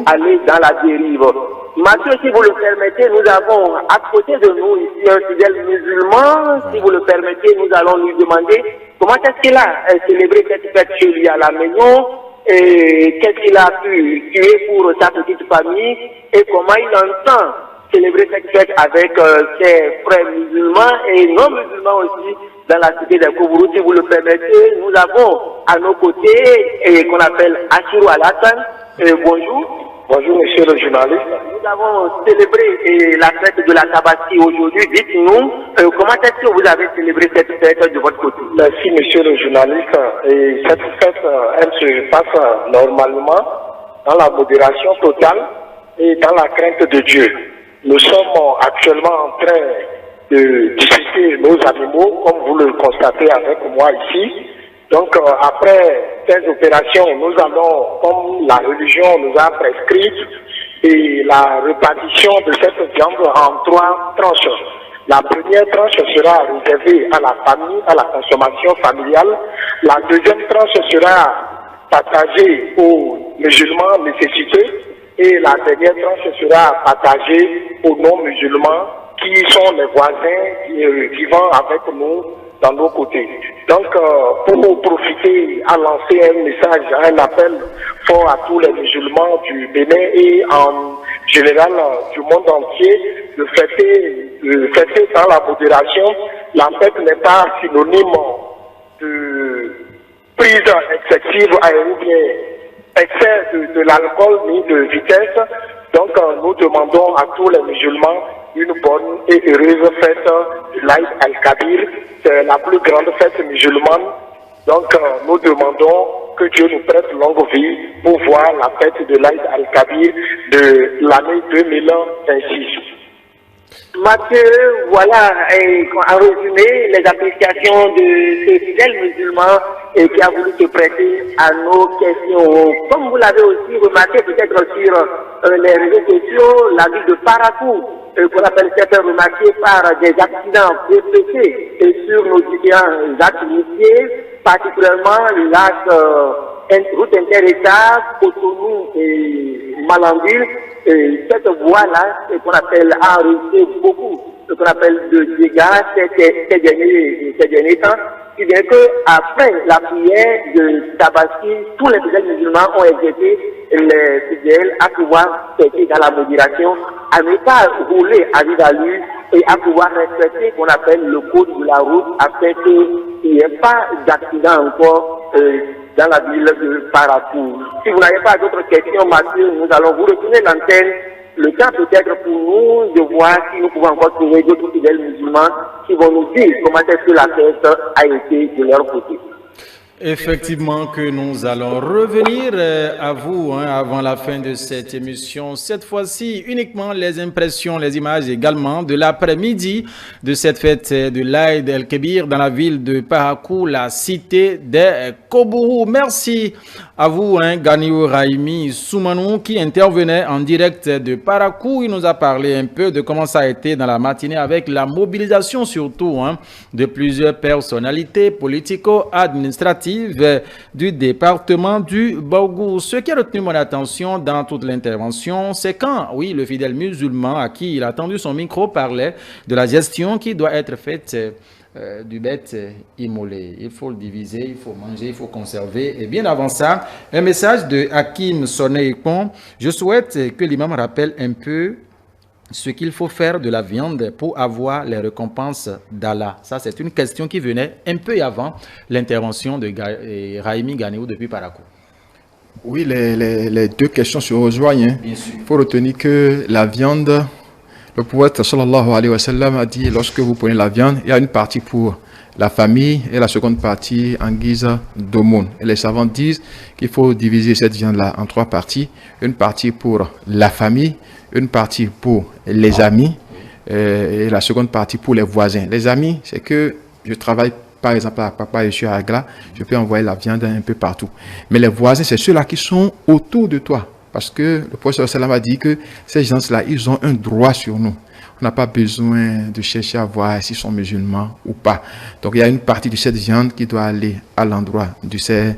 aller dans la dérive. Mathieu, si vous le permettez, nous avons à côté de nous ici un fidèle musulman. Si vous le permettez, nous allons lui demander comment est-ce qu'il a célébré cette fête chez lui à la maison. Et qu'est-ce qu'il a pu tuer pour sa petite famille et comment il entend célébrer cette fête avec ses frères musulmans et non musulmans aussi dans la cité des Koubourou. Si vous le permettez, nous avons à nos côtés qu'on appelle Achirou Alassane. Bonjour. Bonjour monsieur le journaliste. Nous avons célébré la fête de la Tabaski aujourd'hui. Dites-nous comment est-ce que vous avez célébré cette fête de votre côté? Merci monsieur le journaliste. Et cette fête, elle se passe normalement dans la modération totale et dans la crainte de Dieu. Nous sommes actuellement en train de discuter nos animaux, comme vous le constatez avec moi ici. Donc après ces opérations, nous allons, comme la religion nous a prescrit, et la répartition de cette viande en 3 tranches. La première tranche sera réservée à la famille, à la consommation familiale. La deuxième tranche sera partagée aux musulmans nécessités. Et la dernière tranche sera partagée aux non-musulmans qui sont les voisins qui vivent avec nous dans nos côtés. Donc, pour profiter à lancer un message, un appel fort à tous les musulmans du Bénin et en général du monde entier, de fêter dans la modération. La fête n'est pas synonyme de prise excessive ou bien excès de l'alcool ni de vitesse. Donc, nous demandons à tous les musulmans une bonne et heureuse fête de l'Aïd al-Kabir. C'est la plus grande fête musulmane. Donc, nous demandons que Dieu nous prête longue vie pour voir la fête de l'Aïd al-Kabir de l'année 2026. Mathieu, voilà, en résumé, les appréciations de ces fidèles musulmans qui a voulu se prêter à nos questions. Comme vous l'avez aussi remarqué peut-être sur les réseaux sociaux, la ville de Parakou, qu'on appelle certains remarqués par des accidents répétés sur nos différents axes routiers, particulièrement l'axe route inter-État, Cotonou et Malambule. Cette voie-là, qu'on appelle a enregistré beaucoup ce qu'on appelle de dégâts ces derniers temps, si bien que après la prière de Tabaski, tous les fidèles musulmans ont exercé les fidèles à pouvoir faire dans la modération, à ne pas rouler à vive allure et à pouvoir respecter ce qu'on appelle le code de la route afin qu'il n'y ait pas d'accident encore dans la ville de Parakou. Si vous n'avez pas d'autres questions, Mathieu, nous allons vous retourner l'antenne. Le temps peut-être pour nous de voir si nous pouvons encore trouver d'autres fidèles musulmans qui vont nous dire comment est-ce que la fête a été de leur côté. Effectivement que nous allons revenir à vous avant la fin de cette émission. Cette fois-ci, uniquement les impressions, les images également de l'après-midi de cette fête de l'Aïd el-Kébir dans la ville de Parakou, la cité des Kobourou. Merci à vous, Ganiou Raimi Soumanou, qui intervenait en direct de Parakou. Il nous a parlé un peu de comment ça a été dans la matinée avec la mobilisation surtout de plusieurs personnalités politico-administratives du département du Borgou. Ce qui a retenu mon attention dans toute l'intervention, c'est quand, oui, le fidèle musulman à qui il a tendu son micro parlait de la gestion qui doit être faite du bête immolé. Il faut le diviser, il faut manger, il faut conserver. Et bien avant ça, un message de Hakim Soneikon. Je souhaite que l'imam rappelle un peu ce qu'il faut faire de la viande pour avoir les récompenses d'Allah. Ça, c'est une question qui venait un peu avant l'intervention de Raimi Ganéou depuis Parakou. Oui, les deux questions se rejoignent. Il faut retenir que la viande, le prophète sallallahu alayhi wa sallam a dit, lorsque vous prenez la viande, il y a une partie pour la famille et la seconde partie en guise d'aumône. Et les savants disent qu'il faut diviser cette viande-là en trois parties. Une partie pour la famille, une partie pour les amis et la seconde partie pour les voisins. Les amis, c'est que je travaille par exemple à Papa et je suis à Agla, je peux envoyer la viande un peu partout. Mais les voisins, c'est ceux-là qui sont autour de toi. Parce que le prophète sallam a dit que ces gens-là, ils ont un droit sur nous. On n'a pas besoin de chercher à voir s'ils sont musulmans ou pas. Donc il y a une partie de cette viande qui doit aller à l'endroit de ces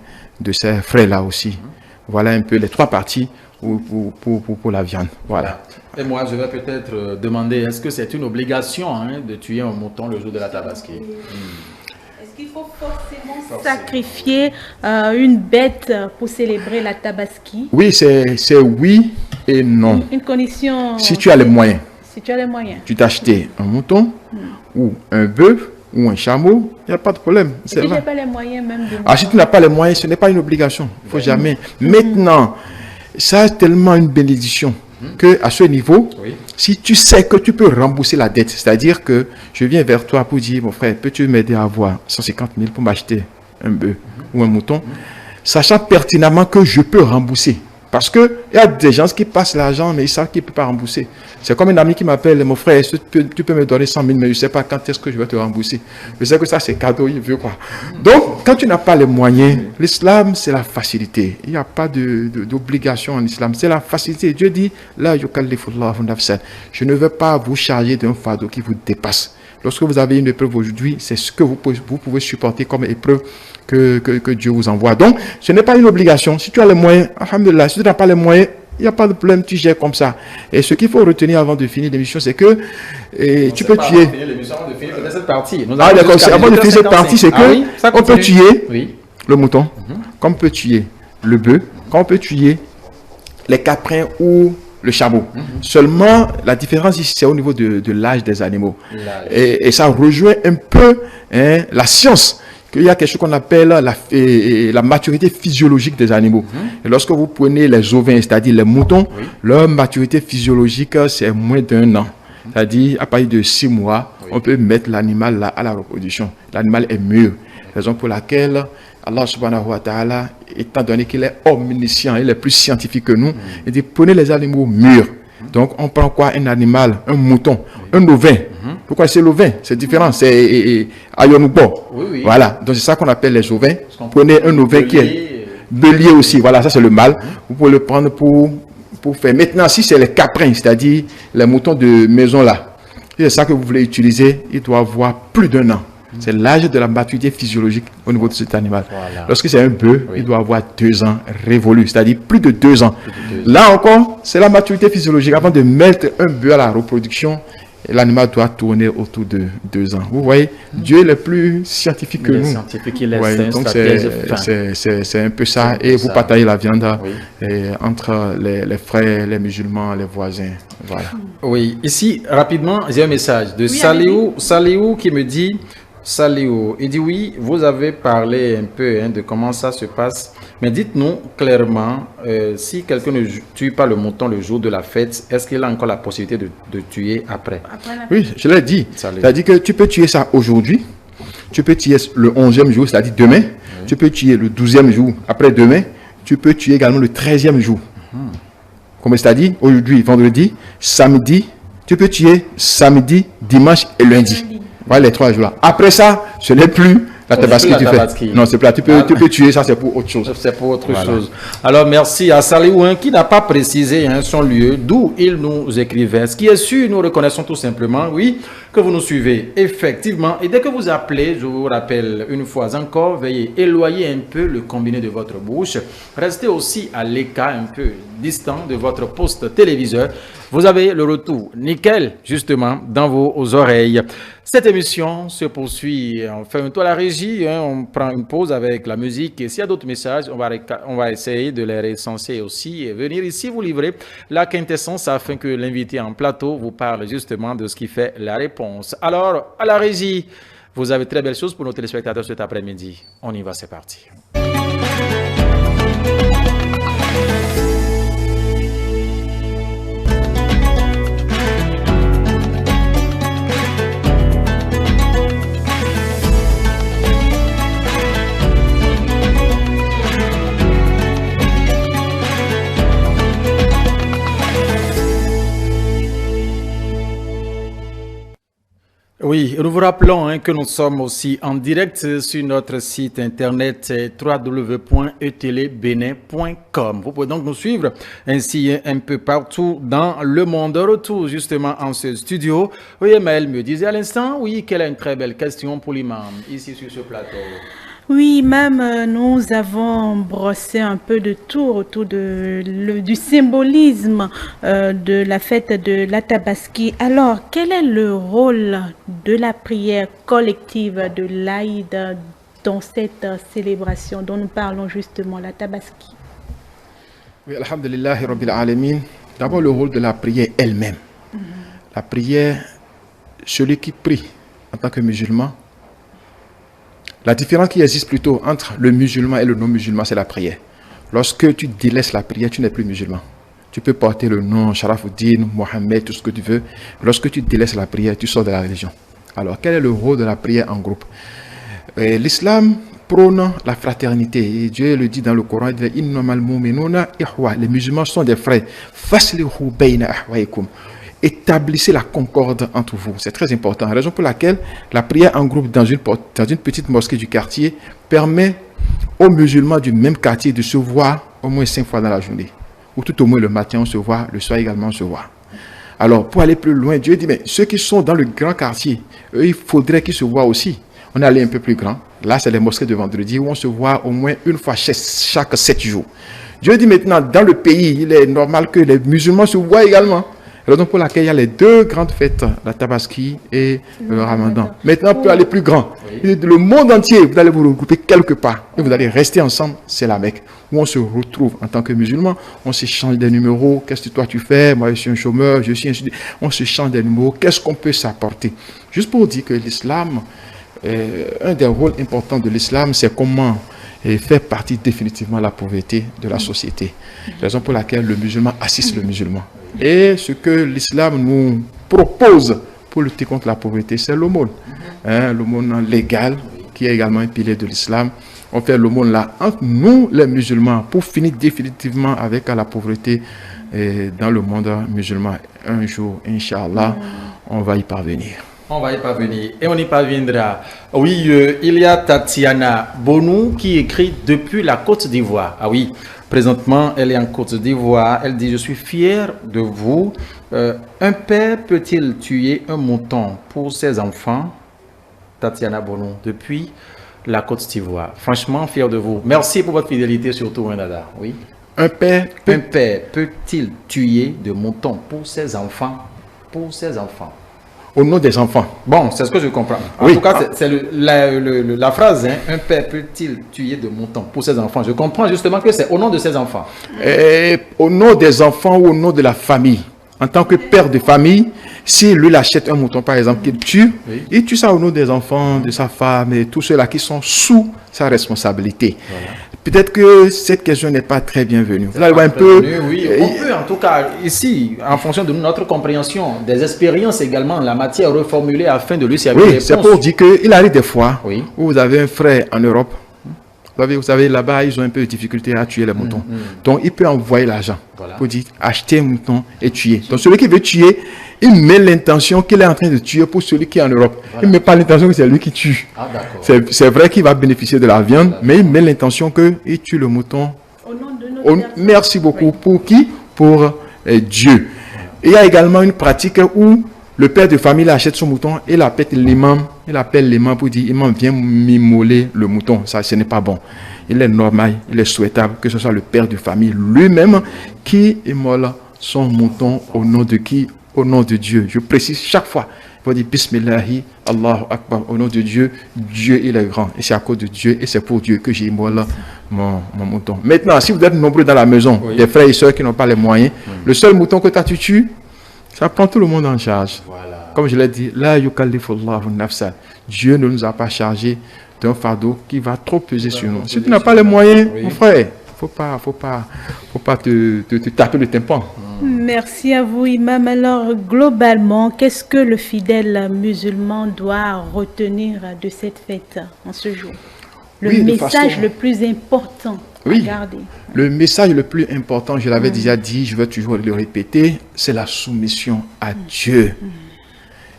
frères-là aussi. Voilà un peu les trois parties pour la viande. Voilà. Et moi, je vais peut-être demander, est-ce que c'est une obligation de tuer un mouton le jour de la Tabaski? Est-ce qu'il faut forcément sacrifier une bête pour célébrer la Tabaski? Oui, c'est oui et non. Une condition... Si tu as les moyens. Si tu as les moyens. Tu t'achètes un mouton ou un bœuf ou un chameau, il n'y a pas de problème. Et si je n'ai pas les moyens même de... Ah, si tu n'as pas les moyens, ce n'est pas une obligation. Il ne faut jamais. Maintenant, ça a tellement une bénédiction que à ce niveau, si tu sais que tu peux rembourser la dette, c'est-à-dire que je viens vers toi pour dire, mon frère, peux-tu m'aider à avoir 150 000 pour m'acheter un bœuf ou un mouton, sachant pertinemment que je peux rembourser. Parce qu'il y a des gens qui passent l'argent, mais ils savent qu'ils ne peuvent pas rembourser. C'est comme un ami qui m'appelle, mon frère, est-ce que tu peux me donner 100 000, mais je ne sais pas quand est-ce que je vais te rembourser. Je sais que ça, c'est cadeau, il veut quoi. Donc, quand tu n'as pas les moyens, l'islam, c'est la facilité. Il n'y a pas d'obligation en islam, c'est la facilité. Dieu dit, la yukallifullahu nafsan. Je ne veux pas vous charger d'un fardeau qui vous dépasse. Lorsque vous avez une épreuve aujourd'hui, c'est ce que vous pouvez supporter comme épreuve que Dieu vous envoie. Donc, ce n'est pas une obligation. Si tu as les moyens, alhamdulillah, si tu n'as pas les moyens, il n'y a pas de problème, tu gères comme ça. Et ce qu'il faut retenir avant de finir l'émission, c'est que tu peux tuer. Cette partie. Ah d'accord, avant de finir cette partie, c'est que on peut tuer le mouton, comme on peut tuer le bœuf, comme on peut tuer les caprins ou le chameau. Seulement, la différence ici, c'est au niveau de l'âge des animaux. Et ça rejoint un peu la science. Il y a quelque chose qu'on appelle la maturité physiologique des animaux. Et lorsque vous prenez les ovins, c'est-à-dire les moutons, leur maturité physiologique, c'est moins d'1 an. C'est-à-dire, à partir de 6 mois, on peut mettre l'animal là à la reproduction. L'animal est mûr. Raison pour laquelle Allah subhanahu wa ta'ala, étant donné qu'il est omniscient, il est plus scientifique que nous, il dit prenez les animaux mûrs. Donc on prend quoi? Un animal, un mouton, un ovin. Pourquoi c'est l'ovin? C'est différent, c'est ayonoubo. Voilà, donc c'est ça qu'on appelle les ovins. Prenez un ovin qui est bélier aussi, voilà, ça c'est le mâle. Vous pouvez le prendre pour faire. Maintenant, si c'est les caprins, c'est-à-dire les moutons de maison là, si c'est ça que vous voulez utiliser, il doit avoir plus d'1 an. C'est l'âge de la maturité physiologique au niveau de cet animal. Lorsque c'est un bœuf, il doit avoir 2 ans révolus, c'est-à-dire plus de 2 ans. Là encore, c'est la maturité physiologique. Avant de mettre un bœuf à la reproduction, l'animal doit tourner autour de 2 ans. Vous voyez, Dieu est plus scientifique que nous. Scientifique, il est Ouais, donc c'est un peu ça. Et vous partagez la viande entre les frères, les musulmans, les voisins. Voilà. Oui, ici, rapidement, j'ai un message de Saliou qui me dit, il dit oui, vous avez parlé un peu de comment ça se passe, mais dites-nous clairement, si quelqu'un ne tue pas le mouton le jour de la fête, est-ce qu'il a encore la possibilité de tuer après? Oui, je l'ai dit. C'est-à-dire que tu peux tuer ça aujourd'hui, tu peux tuer le 11e jour, c'est-à-dire demain, tu peux tuer le 12e jour, après-demain, tu peux tuer également le 13e jour. Comme c'est-à-dire, aujourd'hui, vendredi, samedi, tu peux tuer samedi, dimanche et lundi. Voilà les 3 jours-là. Après ça, ce n'est plus la tabaski que tu fais. Non, c'est pas. Tu peux tuer ça, c'est pour autre chose. C'est pour autre chose. Alors, merci à Saliou qui n'a pas précisé son lieu d'où il nous écrivait. Ce qui est sûr, nous reconnaissons tout simplement, oui, que vous nous suivez effectivement. Et dès que vous appelez, je vous rappelle une fois encore, veuillez éloigner un peu le combiné de votre bouche. Restez aussi à l'écart, un peu distant de votre poste téléviseur. Vous avez le retour nickel, justement, dans vos oreilles. Cette émission se poursuit. On fait un tour à la régie, on prend une pause avec la musique. Et s'il y a d'autres messages, on va essayer de les recenser aussi et venir ici vous livrer la quintessence afin que l'invité en plateau vous parle justement de ce qui fait la réponse. Alors, à la régie, vous avez très belles choses pour nos téléspectateurs cet après-midi. On y va, c'est parti. Oui, nous vous rappelons que nous sommes aussi en direct sur notre site internet www.etelebenin.com. Vous pouvez donc nous suivre ainsi un peu partout dans le monde. Retour justement en ce studio. Oui, Emmaël me disait à l'instant, oui, qu'elle a une très belle question pour l'imam ici sur ce plateau. Oui, même nous avons brossé un peu de tour autour du symbolisme de la fête de la Tabaski. Alors, quel est le rôle de la prière collective de l'Aïd dans cette célébration dont nous parlons justement, la Tabaski? Oui, alhamdulillahi rabbil alamin. D'abord, le rôle de la prière elle-même. La prière, celui qui prie en tant que musulman, la différence qui existe plutôt entre le musulman et le non-musulman, c'est la prière. Lorsque tu délaisses la prière, tu n'es plus musulman. Tu peux porter le nom Sharafuddin, Mohammed, tout ce que tu veux. Lorsque tu délaisses la prière, tu sors de la religion. Alors, quel est le rôle de la prière en groupe? L'islam prône la fraternité. Et Dieu le dit dans le Coran, il dit, les musulmans sont des frères. Faslihu bayna ahwaikum. Établissez la concorde entre vous. C'est très important. Raison pour laquelle la prière en groupe dans une petite mosquée du quartier permet aux musulmans du même quartier de se voir au moins 5 fois dans la journée. Ou tout au moins le matin on se voit, le soir également on se voit. Alors pour aller plus loin, Dieu dit, mais ceux qui sont dans le grand quartier, eux, il faudrait qu'ils se voient aussi. On est allé un peu plus grand. Là, c'est les mosquées de vendredi où on se voit au moins une fois chaque 7 jours. Dieu dit maintenant, dans le pays, il est normal que les musulmans se voient également. Raison pour laquelle il y a les 2 grandes fêtes, la Tabaski et le Ramadan. Maintenant, on peut aller plus grand. Le monde entier, vous allez vous regrouper quelque part et vous allez rester ensemble, c'est la Mecque, où on se retrouve en tant que musulmans, on s'échange des numéros, qu'est-ce que toi tu fais, moi je suis un chômeur, je suis un... On se change des numéros, qu'est-ce qu'on peut s'apporter. Juste pour dire que l'islam, un des rôles importants de l'islam, c'est comment fait partie définitivement la pauvreté de la société. Raison pour laquelle le musulman assiste le musulman. Et ce que l'islam nous propose pour lutter contre la pauvreté, c'est l'aumône. L'aumône légal, qui est également un pilier de l'islam. On fait l'aumône là entre nous, les musulmans, pour finir définitivement avec la pauvreté dans le monde musulman. Un jour, Inch'Allah, on va y parvenir. On va y parvenir et on y parviendra. Oui, il y a Tatiana Bonou qui écrit depuis la Côte d'Ivoire. Ah oui, présentement, elle est en Côte d'Ivoire. Elle dit, je suis fière de vous. Un père peut-il tuer un mouton pour ses enfants? Tatiana Bonou, depuis la Côte d'Ivoire. Franchement, fier de vous. Merci pour votre fidélité, surtout, Nada. Oui. Un père peut-il tuer de moutons pour ses enfants? Pour ses enfants. au nom des enfants. Bon, c'est ce que je comprends. En tout cas, c'est la phrase, hein, un père peut-il tuer de mouton pour ses enfants? Je comprends justement que c'est au nom de ses enfants. Au nom des enfants ou au nom de la famille. En tant que père de famille, si lui achète un mouton, par exemple, qu'il tue, il tue ça au nom des enfants, de sa femme et tous ceux-là qui sont sous sa responsabilité. Voilà. Peut-être que cette question n'est pas très bienvenue. Vous allez voir un peu. Oui, on peut en tout cas, ici, en fonction de notre compréhension, des expériences également, la matière reformulée afin de lui servir. Oui, c'est pour dire qu'il arrive des fois où vous avez un frère en Europe. Vous savez, là-bas, ils ont un peu de difficulté à tuer les moutons. Donc, il peut envoyer l'argent pour dire acheter un mouton et tuer. Donc, celui qui veut tuer, il met l'intention qu'il est en train de tuer pour celui qui est en Europe. Il ne met pas l'intention que c'est lui qui tue. C'est vrai qu'il va bénéficier de la viande, mais il met l'intention qu'il tue le mouton. Merci beaucoup. Pour qui? Pour Dieu. Il y a également une pratique où le père de famille achète son mouton et il appelle l'imam pour dire imam, viens m'immoler le mouton. Ça, ce n'est pas bon. Il est normal, il est souhaitable que ce soit le père de famille lui-même qui immole son mouton au nom de qui? Au nom de Dieu. Je précise chaque fois. Il faut dire Bismillahi, Allahu Akbar. Au nom de Dieu, Dieu il est grand. Et c'est à cause de Dieu et c'est pour Dieu que j'immole mon mouton. Maintenant, si vous êtes nombreux dans la maison, des frères et sœurs qui n'ont pas les moyens, le seul mouton que tu tues, ça prend tout le monde en charge. Voilà. Comme je l'ai dit, la yukallifullahu nafsan. Dieu ne nous a pas chargé d'un fardeau qui va trop peser sur nous. Si tu n'as pas les moyens, mon frère, faut pas te taper le tympan. Merci à vous, Imam. Alors, globalement, qu'est-ce que le fidèle musulman doit retenir de cette fête en ce jour? Le message le plus important à garder. Le message le plus important, je l'avais déjà dit, je vais toujours le répéter, c'est la soumission à Dieu.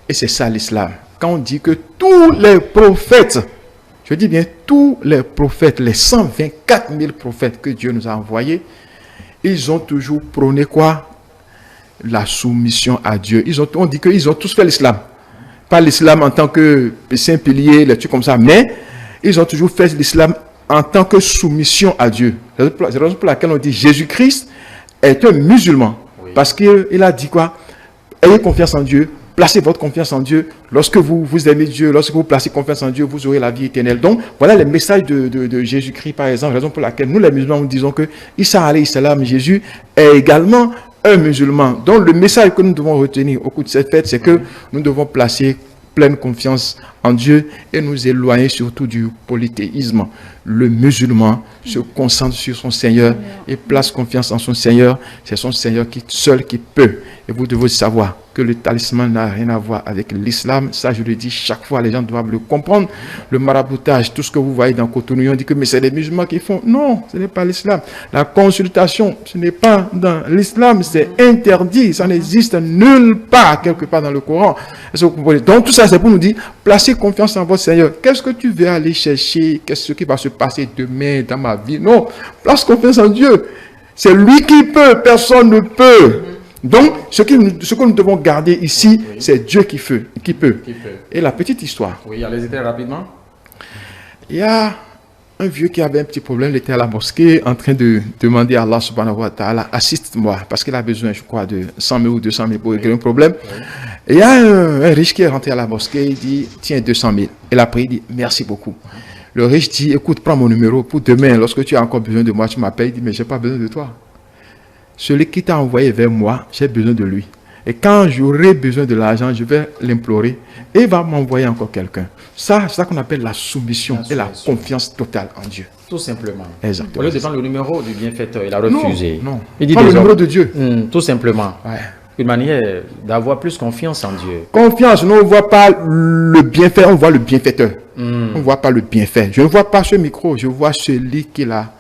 Et c'est ça l'islam. Quand on dit que tous les prophètes, je dis bien tous les prophètes, les 124 000 prophètes que Dieu nous a envoyés, ils ont toujours prôné quoi? La soumission à Dieu. On dit qu'ils ont tous fait l'islam. Pas l'islam en tant que saint pilier, les trucs comme ça, mais ils ont toujours fait l'islam en tant que soumission à Dieu. C'est la raison pour laquelle on dit Jésus-Christ est un musulman. Parce qu'il a dit quoi? Ayez confiance en Dieu, placez votre confiance en Dieu. Lorsque vous aimez Dieu, lorsque vous placez confiance en Dieu, vous aurez la vie éternelle. Donc, voilà les messages de Jésus-Christ, par exemple. Raison pour laquelle nous, les musulmans, nous disons que Isa alayhi salam, Jésus, est également un musulman. Donc, le message que nous devons retenir au cours de cette fête, c'est que nous devons placer pleine confiance en Dieu et nous éloigner surtout du polythéisme. Le musulman se concentre sur son Seigneur et place confiance en son Seigneur. C'est son Seigneur seul qui peut. Et vous devez savoir que le talisman n'a rien à voir avec l'islam. Ça, je le dis chaque fois, les gens doivent le comprendre. Le maraboutage, tout ce que vous voyez dans Cotonou, on dit que mais c'est les musulmans qui font. Non, ce n'est pas l'islam. La consultation, ce n'est pas dans l'islam, c'est interdit. Ça n'existe nulle part, quelque part dans le Coran. Donc tout ça, c'est pour nous dire, placez confiance en votre Seigneur. Qu'est-ce que tu veux aller chercher? Qu'est-ce qui va se passer demain dans ma vie? Non, place confiance en Dieu. C'est lui qui peut, personne ne peut. Donc, ce que nous devons garder ici, c'est Dieu qui peut. Et la petite histoire. Oui, allez-y très rapidement. Il y a un vieux qui avait un petit problème, il était à la mosquée en train de demander à Allah subhanahu wa ta'ala, assiste-moi, parce qu'il a besoin, je crois, de 100 000 ou 200 000 pour régler un problème. Et il y a un riche qui est rentré à la mosquée, il dit, tiens, 200 000. Il a pris, il dit, merci beaucoup. Le riche dit, écoute, prends mon numéro pour demain, lorsque tu as encore besoin de moi, tu m'appelles. Il dit, mais je n'ai pas besoin de toi. Celui qui t'a envoyé vers moi, j'ai besoin de lui. Et quand j'aurai besoin de l'argent, je vais l'implorer et il va m'envoyer encore quelqu'un. Ça, c'est ça qu'on appelle la soumission et la confiance totale en Dieu. Tout simplement. Exactement. Au lieu de prendre le numéro du bienfaiteur, il a refusé. Non. Il dit prends le numéro de Dieu. Tout simplement. Une manière d'avoir plus confiance en Dieu. Confiance, nous, on ne voit pas le bienfait, on voit le bienfaiteur. On ne voit pas le bienfait. Je ne vois pas ce micro, je vois celui qui l'a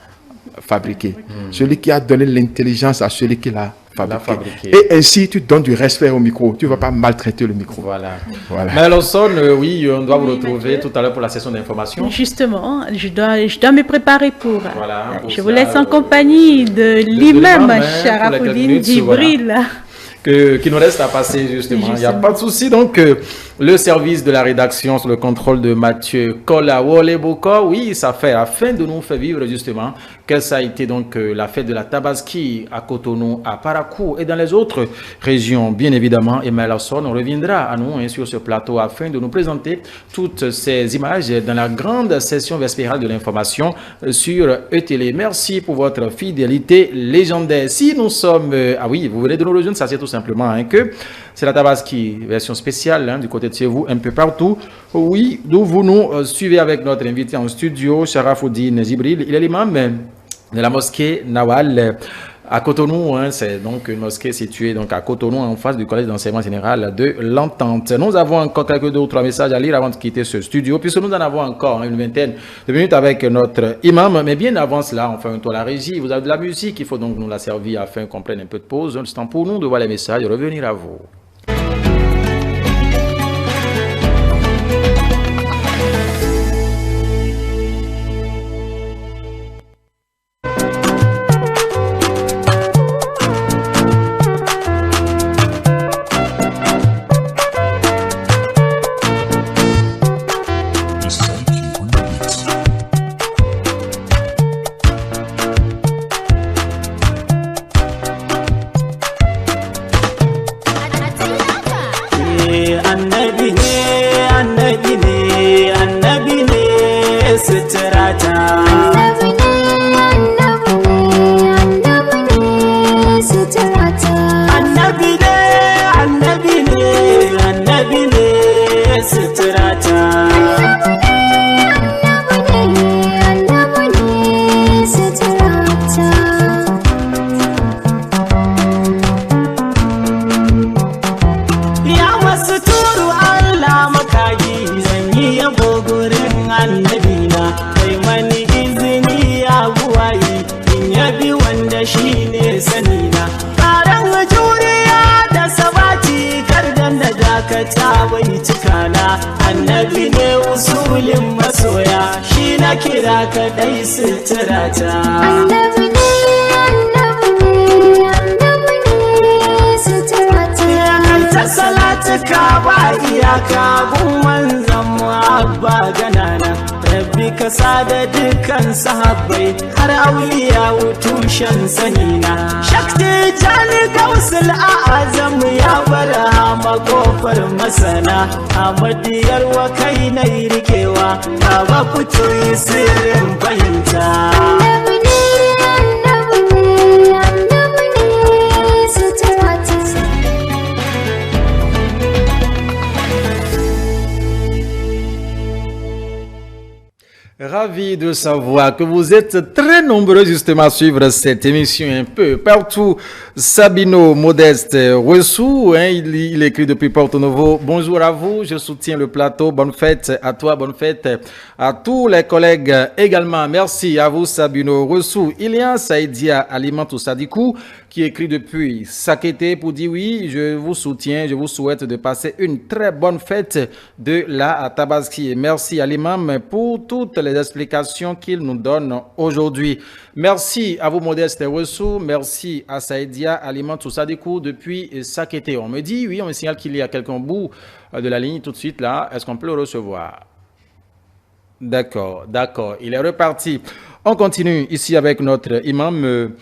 fabriqué. Celui qui a donné l'intelligence à celui qui l'a fabriqué. Et ainsi, tu donnes du respect au micro. Tu ne vas pas maltraiter le micro. Voilà. Mais Lawson, oui, on doit vous retrouver tout à l'heure pour la session d'information. Justement, je dois me préparer pour. Je vous laisse en ça, compagnie de l'imam Sharafoudine Djibril. Qui nous reste à passer justement. Il n'y a pas de souci. Donc, Le service de la rédaction sous le contrôle de Mathieu Kolawole Boko, oui, ça fait afin de nous faire vivre justement que ça a été donc la fête de la Tabaski à Cotonou, à Parakou et dans les autres régions, bien évidemment. Et Melasson, on reviendra à nous sur ce plateau afin de nous présenter toutes ces images dans la grande session vespérale de l'information sur ETélé. Merci pour votre fidélité légendaire. Si nous sommes, ah oui, vous venez de nous rejoindre, ça c'est tout simplement que c'est la Tabaski, version spéciale du côté de chez vous, un peu partout. Oui, d'où vous nous suivez avec notre invité en studio, Sharafoudine Jibril. Il est l'imam de la mosquée Nawal à Cotonou. C'est donc une mosquée située donc à Cotonou, en face du collège d'enseignement général de l'Entente. Nous avons encore quelques 2 ou 3 messages à lire avant de quitter ce studio, puisque nous en avons encore une vingtaine de minutes avec notre imam. Mais bien avant cela, on fait un tour à la régie. Vous avez de la musique, il faut donc nous la servir afin qu'on prenne un peu de pause. Un instant pour nous de voir les messages et revenir à vous. Ravi de savoir que vous êtes très nombreux justement à suivre cette émission un peu partout. Sabino Modeste Ressou, il écrit depuis Porto Novo. Bonjour à vous, je soutiens le plateau. Bonne fête à toi, bonne fête à tous les collègues également. Merci à vous Sabino Ressou. Il y a Saïdia Alimentou Sadikou qui écrit depuis Sakété pour dire oui, je vous soutiens, je vous souhaite de passer une très bonne fête de la Tabaski. Merci à l'imam pour toutes les explications qu'il nous donne aujourd'hui. Merci à vous Modeste Ressou, merci à Saïdia Alimentou Sadikou depuis Sakété. On me dit, oui, on me signale qu'il y a quelqu'un au bout de la ligne tout de suite là. Est-ce qu'on peut le recevoir? D'accord, il est reparti. On continue ici avec notre imam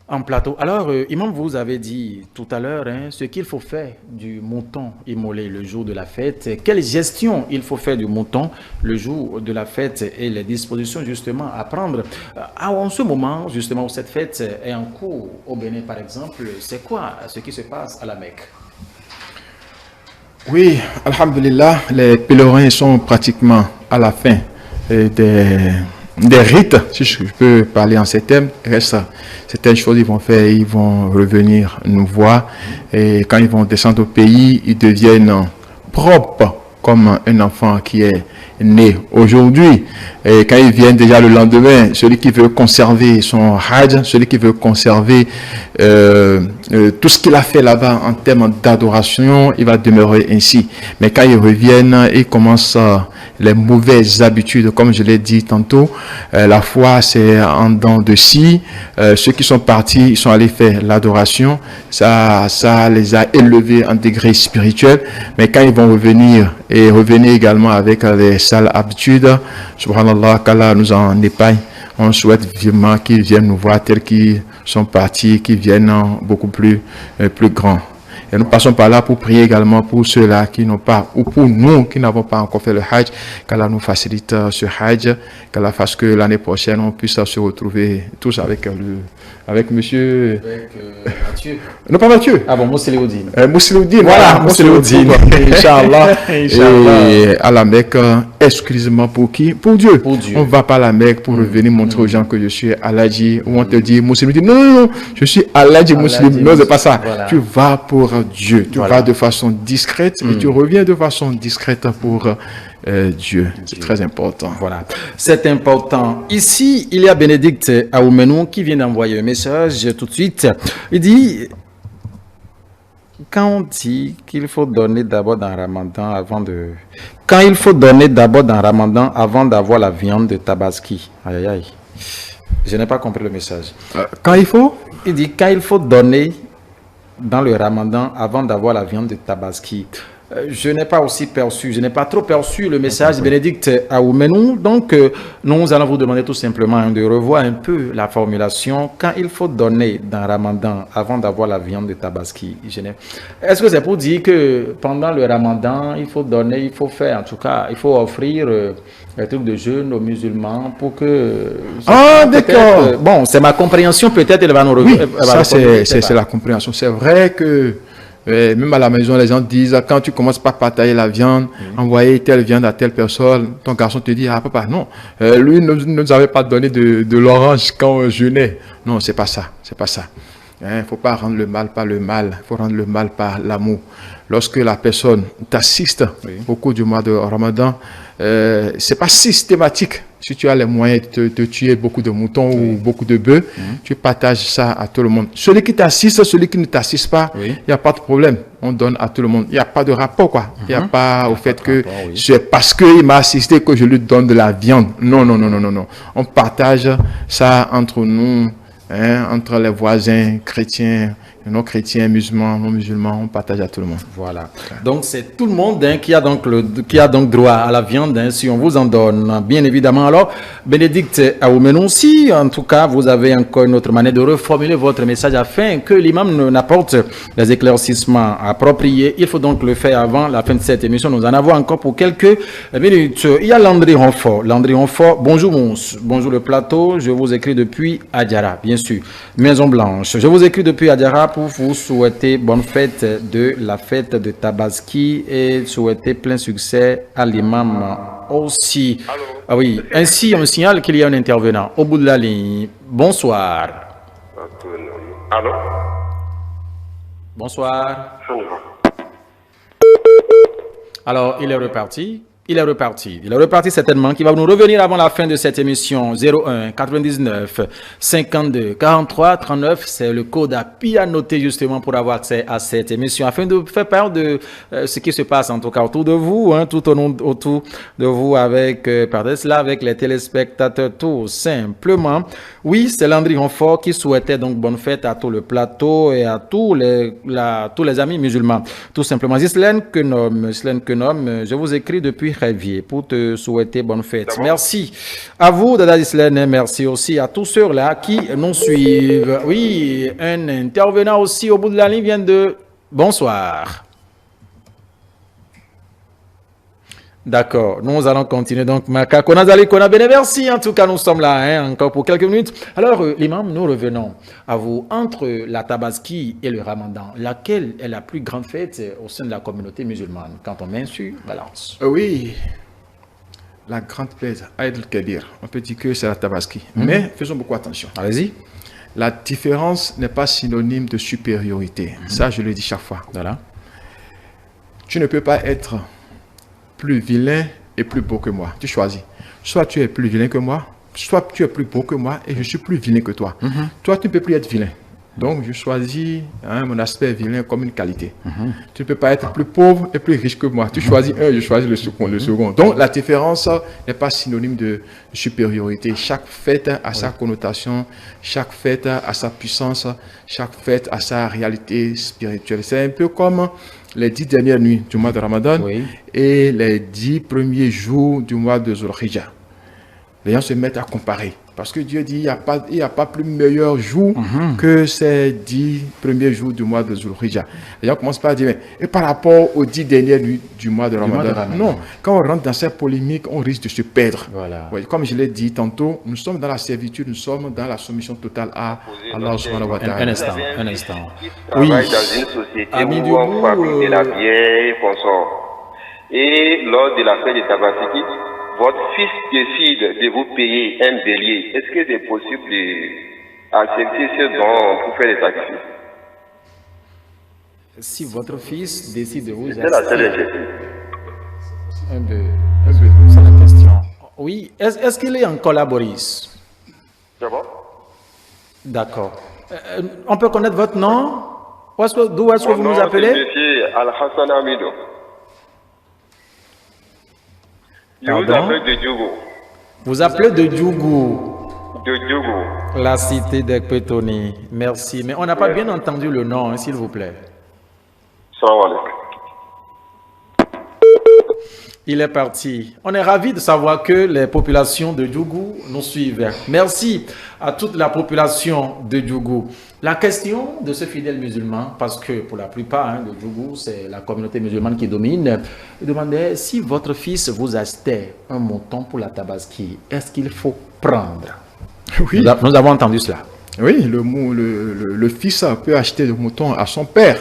en plateau. Alors, imam, vous avez dit tout à l'heure ce qu'il faut faire du mouton immolé le jour de la fête. Quelle gestion il faut faire du mouton le jour de la fête et les dispositions justement à prendre en ce moment justement où cette fête est en cours au Bénin par exemple. C'est quoi ce qui se passe à la Mecque? Oui, alhamdulillah, les pèlerins sont pratiquement à la fin des rites, si je peux parler en ces termes. Reste certaines choses ils vont faire, ils vont revenir nous voir et quand ils vont descendre au pays, ils deviennent propres comme un enfant qui est né aujourd'hui. Et quand ils viennent déjà le lendemain, celui qui veut conserver son hajj, celui qui veut conserver tout ce qu'il a fait là-bas en termes d'adoration, il va demeurer ainsi. Mais quand ils reviennent, ils commencent les mauvaises habitudes, comme je l'ai dit tantôt. La foi, c'est en dents de scie. Ceux qui sont partis, ils sont allés faire l'adoration. Ça les a élevés en degré spirituel. Mais quand ils vont revenir, et revenir également avec les sales habitudes, subhanallah, qu'Allah nous en épargne. On souhaite vivement qu'ils viennent nous voir tels qu'ils sont partis, qu'ils viennent beaucoup plus grands. Et nous passons par là pour prier également pour ceux-là qui n'ont pas, ou pour nous qui n'avons pas encore fait le Hajj, qu'Allah nous facilite ce Hajj, qu'Allah fasse que l'année prochaine on puisse se retrouver tous avec monsieur... Mathieu. Non, pas Mathieu. Ah bon, Mousseloudine. Mousseloudine, voilà, Mousseloudine. Inch'Allah. Et à la Mecque, exclusivement pour qui? Pour Dieu. On ne va pas à la Mecque pour revenir montrer aux gens que je suis Aladji, ou on te dit Mousseloudine. Non, je suis Aladji Mousseloudine. Non, c'est pas ça. Voilà. Tu vas pour Dieu. Tu vas de façon discrète et tu reviens de façon discrète pour Dieu. C'est très important. Voilà. C'est important. Ici, il y a Bénédicte Aoumenou qui vient d'envoyer un message tout de suite. Il dit, quand on dit qu'il faut donner d'abord dans Ramadan avant de... Quand il faut donner d'abord dans Ramadan avant d'avoir la viande de Tabaski. Aïe, aïe, aïe. Je n'ai pas compris le message. Quand il faut? Il dit, quand il faut donner dans le Ramadan avant d'avoir la viande de Tabaski. Je n'ai pas aussi perçu, je n'ai pas trop perçu le message de Bénédicte Aoumenou. Donc, nous allons vous demander tout simplement de revoir un peu la formulation. Quand il faut donner dans Ramadan avant d'avoir la viande de Tabaski. Est-ce que c'est pour dire que pendant le Ramadan, il faut donner, il faut faire, en tout cas, il faut offrir un truc de jeûne aux musulmans pour que... Ah, d'accord. Bon, c'est ma compréhension, peut-être elle va nous revenir. Oui, ça c'est la compréhension. C'est vrai que même à la maison, les gens disent, quand tu commences par partager la viande, envoyer telle viande à telle personne, ton garçon te dit, ah papa, non, lui ne nous avait pas donné de l'orange quand on jeûnait. Non, c'est pas ça, c'est pas ça. Il faut pas rendre le mal par le mal, il faut rendre le mal par l'amour. Lorsque la personne t'assiste au cours du mois de Ramadan, c'est pas systématique. Si tu as les moyens de tuer beaucoup de moutons ou beaucoup de bœufs, tu partages ça à tout le monde. Celui qui t'assiste, celui qui ne t'assiste pas, il n'y a pas de problème. On donne à tout le monde. Il n'y a pas de rapport, quoi. Il n'y a pas au fait que c'est parce qu'il m'a assisté que je lui donne de la viande. Non, non, non, non, non, non. On partage ça entre nous, entre les voisins chrétiens, non chrétiens, musulmans, non musulmans, on partage à tout le monde. Voilà. Donc c'est tout le monde qui a donc droit à la viande si on vous en donne, bien évidemment. Alors, Bénédicte Aoumenou, si en tout cas vous avez encore une autre manière de reformuler votre message afin que l'imam n'apporte les éclaircissements appropriés, il faut donc le faire avant la fin de cette émission. Nous en avons encore pour quelques minutes. Il y a Landry Ronfort. Landry Ronfort, bonjour Mons, bonjour le plateau. Je vous écris depuis Adjara, bien sûr. Maison Blanche. Je vous écris depuis Adjara pour vous souhaiter bonne fête de la fête de Tabaski et souhaiter plein succès à l'imam aussi. Allô. Ah oui, ainsi on signale qu'il y a un intervenant au bout de la ligne. Bonsoir. Allô. Bonsoir. Alors, il est reparti. Il est reparti certainement, qui va nous revenir avant la fin de cette émission. 01 99 52 43 39, c'est le code à noter justement pour avoir accès à cette émission, afin de faire part de ce qui se passe en tout cas autour de vous, autour de vous avec, par cela, avec les téléspectateurs tout simplement. Oui, c'est Landry Ronfort qui souhaitait donc bonne fête à tout le plateau et à tous les amis musulmans. Tout simplement. Gislaine Kenom, je vous écris depuis Révier pour te souhaiter bonne fête. Merci à vous, Dada Gislaine, merci aussi à tous ceux-là qui nous suivent. Oui, un intervenant aussi au bout de la ligne vient de... Bonsoir. D'accord, nous allons continuer donc. Merci, en tout cas nous sommes là encore pour quelques minutes. Alors l'imam, nous revenons à vous. Entre la Tabaski et le Ramadan, laquelle est la plus grande fête au sein de la communauté musulmane quand on met sur balance? Oui, la grande fête, Aïd el-Kabir, on peut dire que c'est la Tabaski. Mais faisons beaucoup attention. Allez-y. La différence n'est pas synonyme de supériorité. Ça, je le dis chaque fois. Voilà. Tu ne peux pas être plus vilain et plus beau que moi. Tu choisis. Soit tu es plus vilain que moi, soit tu es plus beau que moi et je suis plus vilain que toi. Toi, tu ne peux plus être vilain. Donc, je choisis mon aspect vilain comme une qualité. Tu ne peux pas être plus pauvre et plus riche que moi. Tu choisis un, je choisis le second. Donc, la différence n'est pas synonyme de supériorité. Chaque fête a sa connotation, chaque fête a sa puissance, chaque fête a sa réalité spirituelle. C'est un peu comme les 10 dernières nuits du mois de Ramadan et les 10 premiers jours du mois de Zulhijjah. Les gens se mettent à comparer. Parce que Dieu dit il n'y a pas plus meilleur jour que ces 10 premiers jours du mois de Zulhijjah. Les gens commencent par à dire, mais, et par rapport aux 10 dernières nuits du mois de Ramadan, non, quand on rentre dans cette polémique, on risque de se perdre. Voilà. Oui, comme je l'ai dit tantôt, nous sommes dans la servitude, nous sommes dans la soumission totale à Allah subhanahu wa ta'ala. Un instant. Oui. Travaille dans une société où on fabrique la bière et consort. Et lors de la fête de Tabaski, votre fils décide de vous payer un bélier. Est-ce que c'est possible d'accepter ce don pour faire des sacrifices? Si votre fils décide de vous c'est la seule inquiétude. C'est la question. Oui, est-ce qu'il est en collaboris? C'est bon? D'accord. On peut connaître votre nom? D'où est-ce que vous nous appelez? Monsieur Al-Hassan Amidou. Je vous appelle de Djougou. Vous appelez de Djougou. De Djougou. La cité d'Ekpetoni. Merci. Mais on n'a pas bien entendu le nom, hein, s'il vous plaît. Salam alaikum. Il est parti. On est ravis de savoir que les populations de Djougou nous suivent. Merci à toute la population de Djougou. La question de ce fidèle musulman, parce que pour la plupart de Djougou, c'est la communauté musulmane qui domine, il demandait si votre fils vous achetait un mouton pour la tabaski, est-ce qu'il faut prendre? Oui. Nous avons entendu cela. Oui, le fils peut acheter le mouton à son père.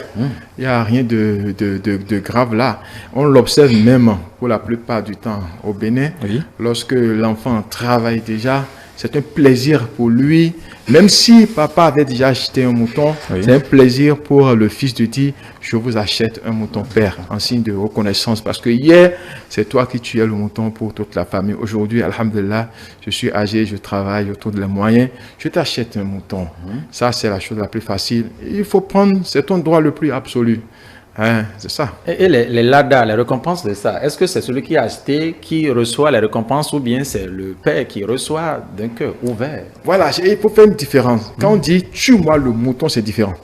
Il n'y a rien de grave là. On l'observe même pour la plupart du temps au Bénin. Lorsque l'enfant travaille déjà, c'est un plaisir pour lui. Même si papa avait déjà acheté un mouton, c'est un plaisir pour le fils de dire « Je vous achète un mouton, père », en signe de reconnaissance. Parce que hier, c'est toi qui tuais le mouton pour toute la famille. Aujourd'hui, alhamdulillah, je suis âgé, je travaille autour de les moyens. Je t'achète un mouton. Ça, c'est la chose la plus facile. Il faut prendre, c'est ton droit le plus absolu. Hein, c'est ça. Et les LADA, les récompenses de ça, est-ce que c'est celui qui a acheté qui reçoit les récompenses ou bien c'est le père qui reçoit d'un cœur ouvert? Voilà, il faut faire une différence. Quand on dit tue-moi le mouton, c'est différent.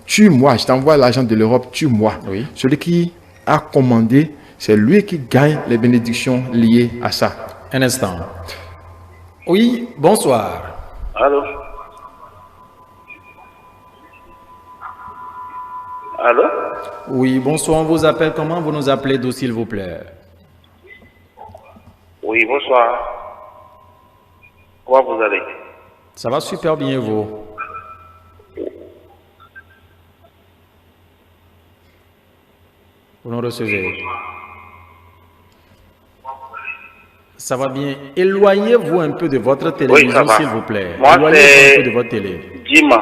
Tue-moi, je t'envoie l'argent de l'Europe, tue-moi. Celui qui a commandé, c'est lui qui gagne les bénédictions liées à ça. Un instant. Oui, bonsoir. Allô? Allô? Oui, bonsoir, on vous appelle comment? Vous nous appelez d'où, s'il vous plaît? Oui, bonsoir. Comment vous allez? Ça va super bien, vous? Vous nous recevez? Ça va bien. Éloignez-vous un peu de votre télévision, s'il vous plaît. Moi, éloignez-vous un peu de votre télé. Dima.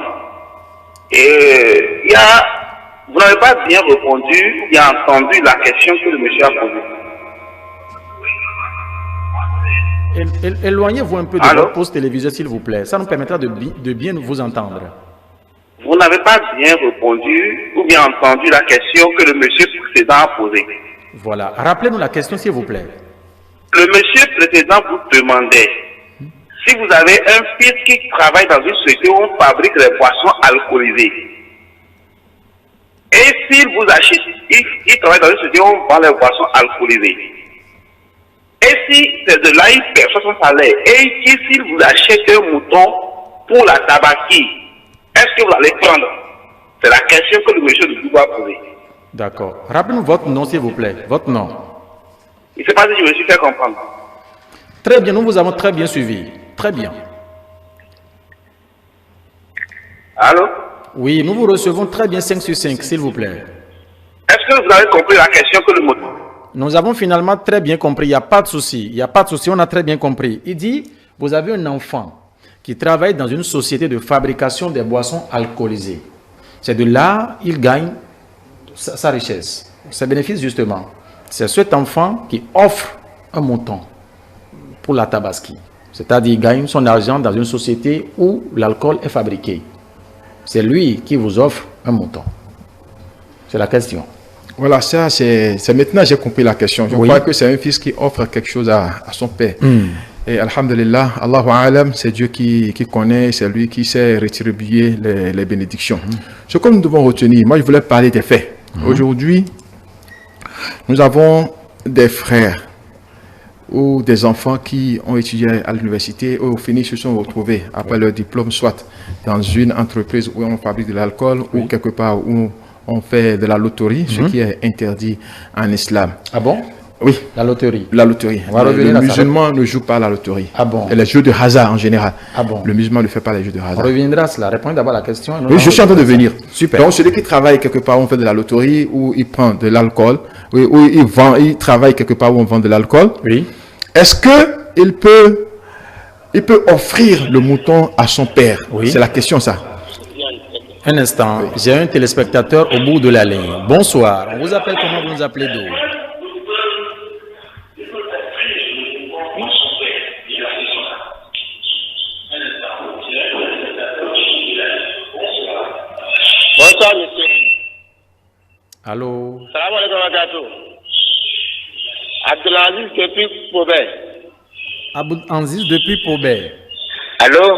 Et vous n'avez pas bien répondu, il a entendu la question que le monsieur a posée. Éloignez-vous un peu de votre poste téléviseur, s'il vous plaît. Ça nous permettra de bien vous entendre. Vous n'avez pas bien répondu ou bien entendu la question que le monsieur précédent a posée. Voilà. Rappelez-nous la question, s'il vous plaît. Le monsieur précédent vous demandait si vous avez un fils qui travaille dans une société où on fabrique des boissons alcoolisées. Et s'il vous achète, il travaille dans une société où on vend les boissons alcoolisées. Et si c'est de là, il perçoit son salaire. Et s'il vous achète un mouton pour la tabaski, est-ce que vous allez prendre? C'est la question que le monsieur de Djougou a posée. D'accord. Rappelez-nous votre nom, s'il vous plaît. Votre nom. Il ne sait pas si je me suis fait comprendre. Très bien, nous vous avons très bien suivi. Très bien. Allô? Oui, nous vous recevons très bien 5 sur 5, s'il vous plaît. Est-ce que vous avez compris la question que le mouton? Nous avons finalement très bien compris, il n'y a pas de souci. Il n'y a pas de souci, on a très bien compris. Il dit, vous avez un enfant qui travaille dans une société de fabrication des boissons alcoolisées. C'est de là il gagne sa richesse, ses bénéfices justement. C'est cet enfant qui offre un mouton pour la tabaski. C'est-à-dire qu'il gagne son argent dans une société où l'alcool est fabriqué. c'est lui qui vous offre un mouton? C'est la question. Voilà, ça, c'est maintenant j'ai compris la question. Je crois que c'est un fils qui offre quelque chose à son père. Et alhamdulillah, Allahu A'lam, c'est Dieu qui connaît, c'est lui qui sait rétribuer les bénédictions. Ce que nous devons retenir, moi je voulais parler des faits. Aujourd'hui, nous avons des frères ou des enfants qui ont étudié à l'université ou au fini se sont retrouvés après leur diplôme, soit dans une entreprise où on fabrique de l'alcool ou quelque part où on fait de la loterie, ce qui est interdit en islam. Ah bon? Oui. La loterie. La loterie. Le musulman ne joue pas à la loterie. Ah bon? Et les jeux de hasard en général. Ah bon? Le musulman ne fait pas les jeux de hasard. On reviendra à cela. Répondez d'abord à la question. Oui, je suis en train de venir. Super. Donc celui qui travaille quelque part où on fait de la loterie, où il prend de l'alcool, où il travaille quelque part où on vend de l'alcool. Oui. Est-ce que il peut offrir le mouton à son père? Oui. C'est la question, ça. Un instant, j'ai un téléspectateur au bout de la ligne. Bonsoir, on vous appelle comment? Vous nous appelez d'où? Bonsoir, monsieur. Allô? Salam alaikum wa barakatuh. Abdelaziz depuis Pobé. Abdelaziz depuis Pobé. Allô?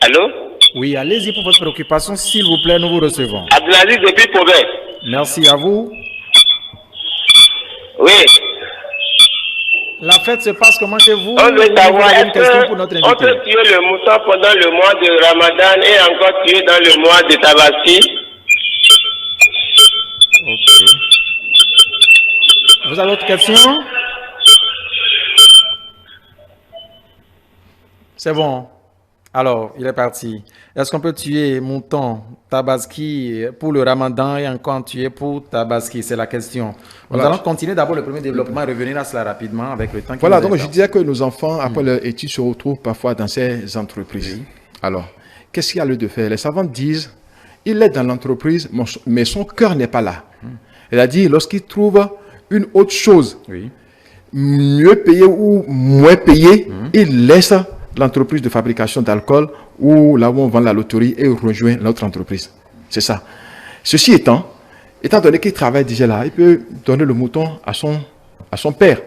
Allô? Oui, allez-y pour votre préoccupation, s'il vous plaît, nous vous recevons. Abdelaziz depuis Pobé. Merci à vous. Oui. La fête se passe comment chez vous? On veut savoir, une question pour notre invité. on peut tuer le mouton pendant le mois de Ramadan et encore tuer dans le mois de Tabaski? Ok. Vous avez autre question? C'est bon. Alors, il est parti. Est-ce qu'on peut tuer mouton, tabaski pour le Ramadan et encore tuer pour tabaski? C'est la question. Nous allons continuer d'abord le premier développement et revenir à cela rapidement avec le temps qui Voilà, nous donc est je disais que nos enfants, après leur étude, se retrouvent parfois dans ces entreprises. Alors, qu'est-ce qu'il y a lieu de faire? Les savants disent, il est dans l'entreprise, mais son cœur n'est pas là. C'est-à-dire, lorsqu'il trouve une autre chose, mieux payée ou moins payée, il laisse l'entreprise de fabrication d'alcool ou là où on vend la loterie et rejoint l'autre entreprise. C'est ça. Ceci étant donné qu'il travaille déjà là, il peut donner le mouton à son père.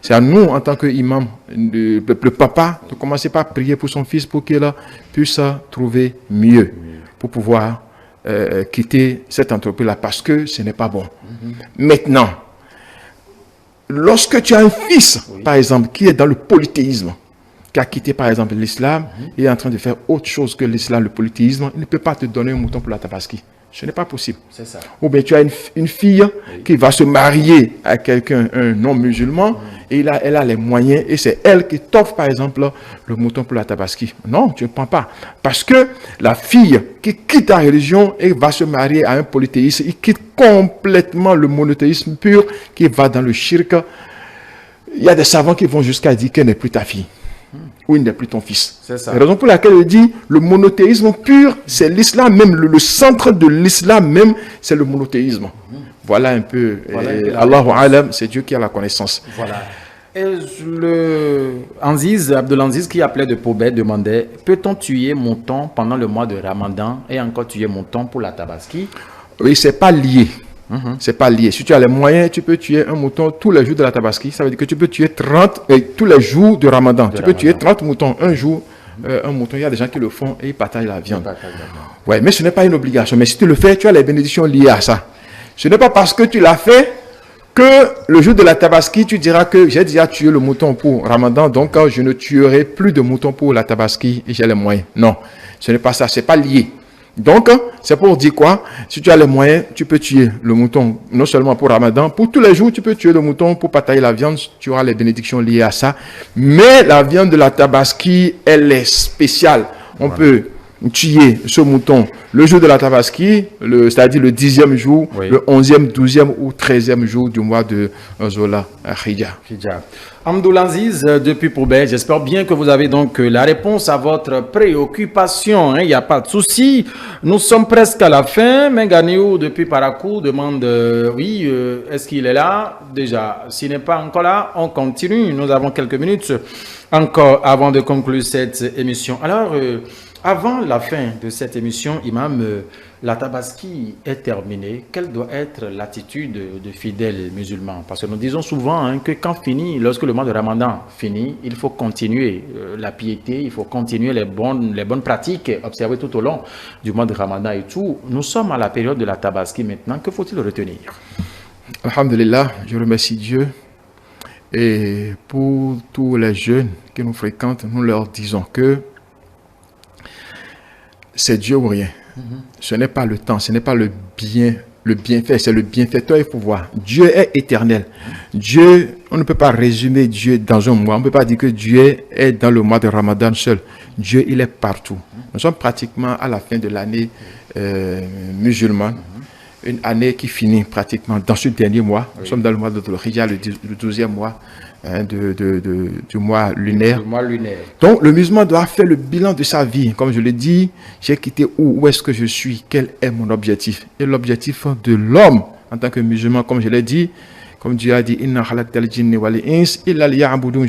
C'est à nous, en tant qu'imam, le papa, de commencer par prier pour son fils pour qu'il puisse trouver mieux, pour pouvoir quitter cette entreprise-là, parce que ce n'est pas bon. Maintenant, lorsque tu as un fils, par exemple, qui est dans le polythéisme, qui a quitté par exemple l'islam et est en train de faire autre chose que l'islam, le polythéisme, il ne peut pas te donner un mouton pour la tabaski. Ce n'est pas possible. C'est ça. Ou bien tu as une fille qui va se marier à quelqu'un, un non-musulman, et elle a les moyens, et c'est elle qui t'offre par exemple le mouton pour la tabaski. Non, tu ne prends pas. Parce que la fille qui quitte la religion et va se marier à un polythéiste, il quitte complètement le monothéisme pur, qui va dans le shirk. Il y a des savants qui vont jusqu'à dire qu'elle n'est plus ta fille. Ou il n'est plus ton fils. C'est ça. La raison pour laquelle je dis le monothéisme pur, c'est l'islam même, le centre de l'islam même, c'est le monothéisme. Voilà un peu. Voilà, Allahu Alam, c'est Dieu qui a la connaissance. Voilà. Et Abdelaziz qui appelait de Pobé demandait, peut-on tuer mouton pendant le mois de Ramadan et encore tuer mouton pour la tabaski? Oui, c'est pas lié. C'est pas lié. Si tu as les moyens, tu peux tuer un mouton tous les jours de la tabaski. Ça veut dire que tu peux tuer 30 tous les jours de Ramadan. Tu peux tuer 30 moutons un jour. Un mouton, il y a des gens qui le font et ils partagent la viande. Ouais, mais ce n'est pas une obligation. Mais si tu le fais, tu as les bénédictions liées à ça. Ce n'est pas parce que tu l'as fait que le jour de la tabaski, tu diras que j'ai déjà tué le mouton pour Ramadan, donc je ne tuerai plus de moutons pour la tabaski et j'ai les moyens. Non, ce n'est pas ça, c'est pas lié. Donc, c'est pour dire quoi? Si tu as les moyens, tu peux tuer le mouton, non seulement pour Ramadan, pour tous les jours, tu peux tuer le mouton pour partager la viande, tu auras les bénédictions liées à ça. Mais la viande de la tabaski, elle est spéciale. On peut tuer ce mouton le jour de la tabaski, c'est-à-dire le 10e jour, le 11e, 12e ou 13e jour du mois de Zola Hijja. Abdelaziz depuis Pobé, j'espère bien que vous avez donc la réponse à votre préoccupation. Il n'y a pas de souci. Nous sommes presque à la fin. Menganiou depuis Parakou demande est-ce qu'il est là? Déjà, s'il n'est pas encore là, on continue. Nous avons quelques minutes encore avant de conclure cette émission. Alors, Avant la fin de cette émission, Imam, la Tabaski est terminée. Quelle doit être l'attitude de fidèles musulmans? Parce que nous disons souvent que lorsque le mois de Ramadan finit, il faut continuer la piété, il faut continuer les bonnes pratiques observées tout au long du mois de Ramadan et tout. Nous sommes à la période de la Tabaski maintenant. Que faut-il retenir? Alhamdulillah, je remercie Dieu. Et pour tous les jeunes qui nous fréquentent, nous leur disons que c'est Dieu ou rien. Ce n'est pas le temps, ce n'est pas le bienfait, c'est le bienfaiteur, il faut voir. Dieu est éternel. Dieu, on ne peut pas résumer Dieu dans un mois. On ne peut pas dire que Dieu est dans le mois de Ramadan seul. Dieu, il est partout. Nous sommes pratiquement à la fin de l'année musulmane. Une année qui finit pratiquement dans ce dernier mois. Nous sommes dans le mois de Dhul-Hijjah, le 12e mois du mois lunaire. Donc le musulman doit faire le bilan de sa vie. Comme je l'ai dit, j'ai quitté où est-ce que je suis, quel est mon objectif. Et l'objectif de l'homme en tant que musulman, comme je l'ai dit, comme Dieu a dit, je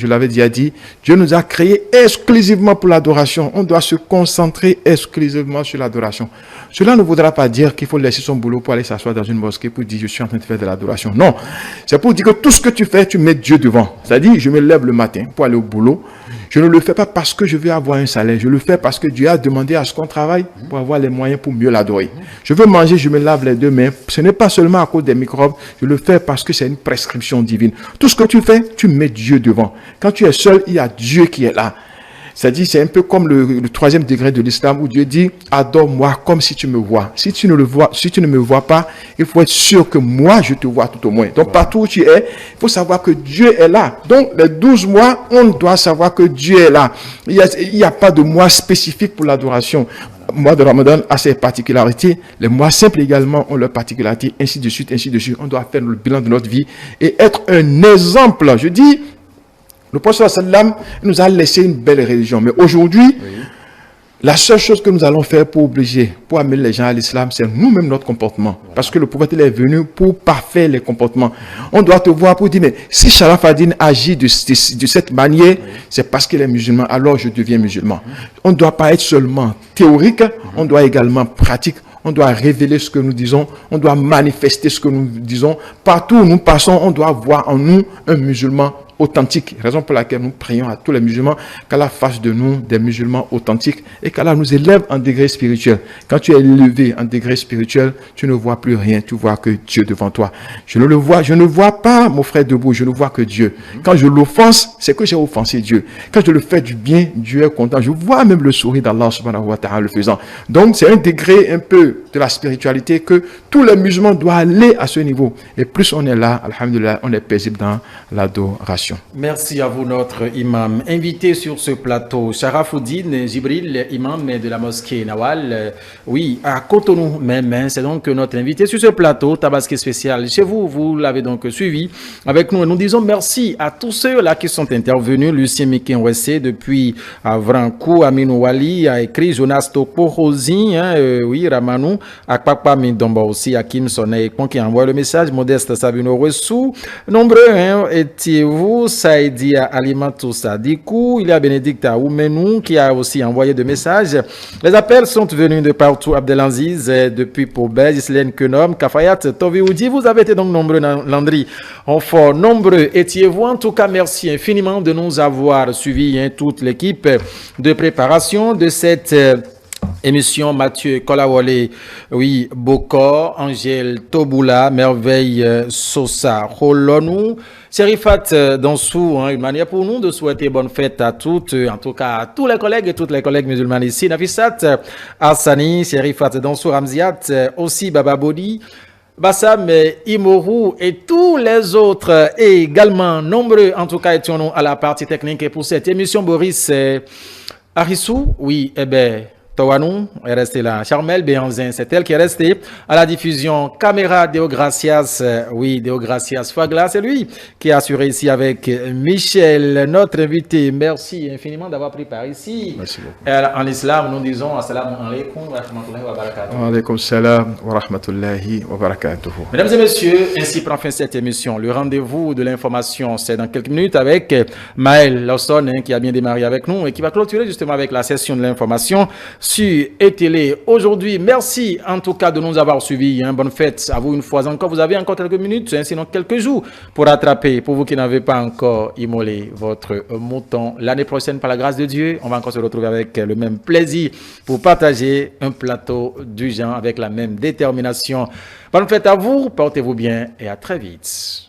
l'avais déjà dit, Dieu nous a créés exclusivement pour l'adoration. On doit se concentrer exclusivement sur l'adoration. Cela ne voudra pas dire qu'il faut laisser son boulot pour aller s'asseoir dans une mosquée pour dire je suis en train de faire de l'adoration. Non, c'est pour dire que tout ce que tu fais, tu mets Dieu devant. C'est-à-dire, je me lève le matin pour aller au boulot. Je ne le fais pas parce que je veux avoir un salaire. Je le fais parce que Dieu a demandé à ce qu'on travaille pour avoir les moyens pour mieux l'adorer. Je veux manger, je me lave les deux mains. Ce n'est pas seulement à cause des microbes. Je le fais parce que c'est une prescription divine. Tout ce que tu fais, tu mets Dieu devant. Quand tu es seul, il y a Dieu qui est là. C'est-à-dire, c'est un peu comme le troisième degré de l'islam où Dieu dit « Adore-moi comme si tu me vois ». Si tu ne me vois pas, il faut être sûr que moi, je te vois tout au moins. Donc, partout où tu es, il faut savoir que Dieu est là. Donc, les 12 mois, on doit savoir que Dieu est là. Il n'y a pas de mois spécifique pour l'adoration. Le mois de Ramadan a ses particularités. Les mois simples également ont leurs particularités, ainsi de suite, ainsi de suite. On doit faire le bilan de notre vie et être un exemple. Je dis, le prophète sallam nous a laissé une belle religion. Mais aujourd'hui, la seule chose que nous allons faire pour amener les gens à l'islam, c'est nous-mêmes notre comportement. Parce que le prophète il est venu pour parfaire les comportements. On doit te voir pour dire, mais si Sharaf ad-Din agit de cette manière, c'est parce qu'il est musulman, alors je deviens musulman. On ne doit pas être seulement théorique, on doit également pratique. On doit révéler ce que nous disons, on doit manifester ce que nous disons. Partout où nous passons, on doit voir en nous un musulman authentique. Raison pour laquelle nous prions à tous les musulmans qu'Allah fasse de nous des musulmans authentiques et qu'Allah nous élève en degré spirituel. Quand tu es élevé en degré spirituel, tu ne vois plus rien, tu vois que Dieu devant toi. Je ne vois pas mon frère debout, je ne vois que Dieu. Quand je l'offense, c'est que j'ai offensé Dieu. Quand je le fais du bien, Dieu est content. Je vois même le sourire d'Allah subhanahu wa ta'ala le faisant. Donc c'est un degré un peu de la spiritualité que tous les musulmans doivent aller à ce niveau. Et plus on est là, alhamdulillah, on est paisible dans l'adoration. Merci à vous, notre imam. Invité sur ce plateau, Sharafoudine Jibril, imam de la mosquée Nawal. Oui, à Cotonou même, c'est donc notre invité sur ce plateau, Tabaski spécial. Chez vous, vous l'avez donc suivi avec nous. Nous disons merci à tous ceux-là qui sont intervenus. Lucien Mikenwese depuis Avrankou, Aminou Wali a écrit, Jonas Tokorosi, oui, Ramanou, Akpakpa Mindomba aussi, Hakim Soneil, qui envoie le message, Modeste Sabino Ressou. Nombreux étiez-vous. Saïdia Alimatou Sadikou, il y a Bénédicte Oumenou qui a aussi envoyé des messages. Les appels sont venus de partout. Abdelaziz depuis Pobez, Islène Kenom, Kafayat, Tovioudi. Vous avez été donc nombreux, Landry. Enfin, nombreux étiez-vous. En tout cas, merci infiniment de nous avoir suivis, toute l'équipe de préparation de cette émission. Mathieu Kolawole, oui, Bokor, Angèle Toboula, Merveille Sosa, Rolonou, Serifat Dansou, une manière pour nous de souhaiter bonne fête à toutes, en tout cas à tous les collègues et toutes les collègues musulmanes ici. Nafisat Arsani, Serifat Dansou, Ramziat, aussi Baba Bodi, Bassam, Imoru et tous les autres, et également nombreux, en tout cas étions-nous à la partie technique. Et pour cette émission, Boris Arissou, oui, eh bien, Tawanou est restée là. Charmel Béanzin, c'est elle qui est restée à la diffusion. Caméra Deogracias, oui, Deogracias Fagla, c'est lui qui a assuré ici avec Michel, notre invité. Merci infiniment d'avoir pris part ici. Merci beaucoup. En islam, nous disons Assalamu alaikum wa rahmatullahi wa barakatuh. Wa alaikum salam wa rahmatullahi wa barakatuh. Mesdames et messieurs, ainsi prend fin cette émission. Le rendez-vous de l'information, c'est dans quelques minutes avec Maël Lawson, qui a bien démarré avec nous et qui va clôturer justement avec la session de l'information sur ETélé. Aujourd'hui, merci en tout cas de nous avoir suivis. Bonne fête à vous une fois encore. Vous avez encore quelques minutes, sinon quelques jours pour rattraper. Pour vous qui n'avez pas encore immolé votre mouton, l'année prochaine, par la grâce de Dieu, on va encore se retrouver avec le même plaisir pour partager un plateau du genre avec la même détermination. Bonne fête à vous, portez-vous bien et à très vite.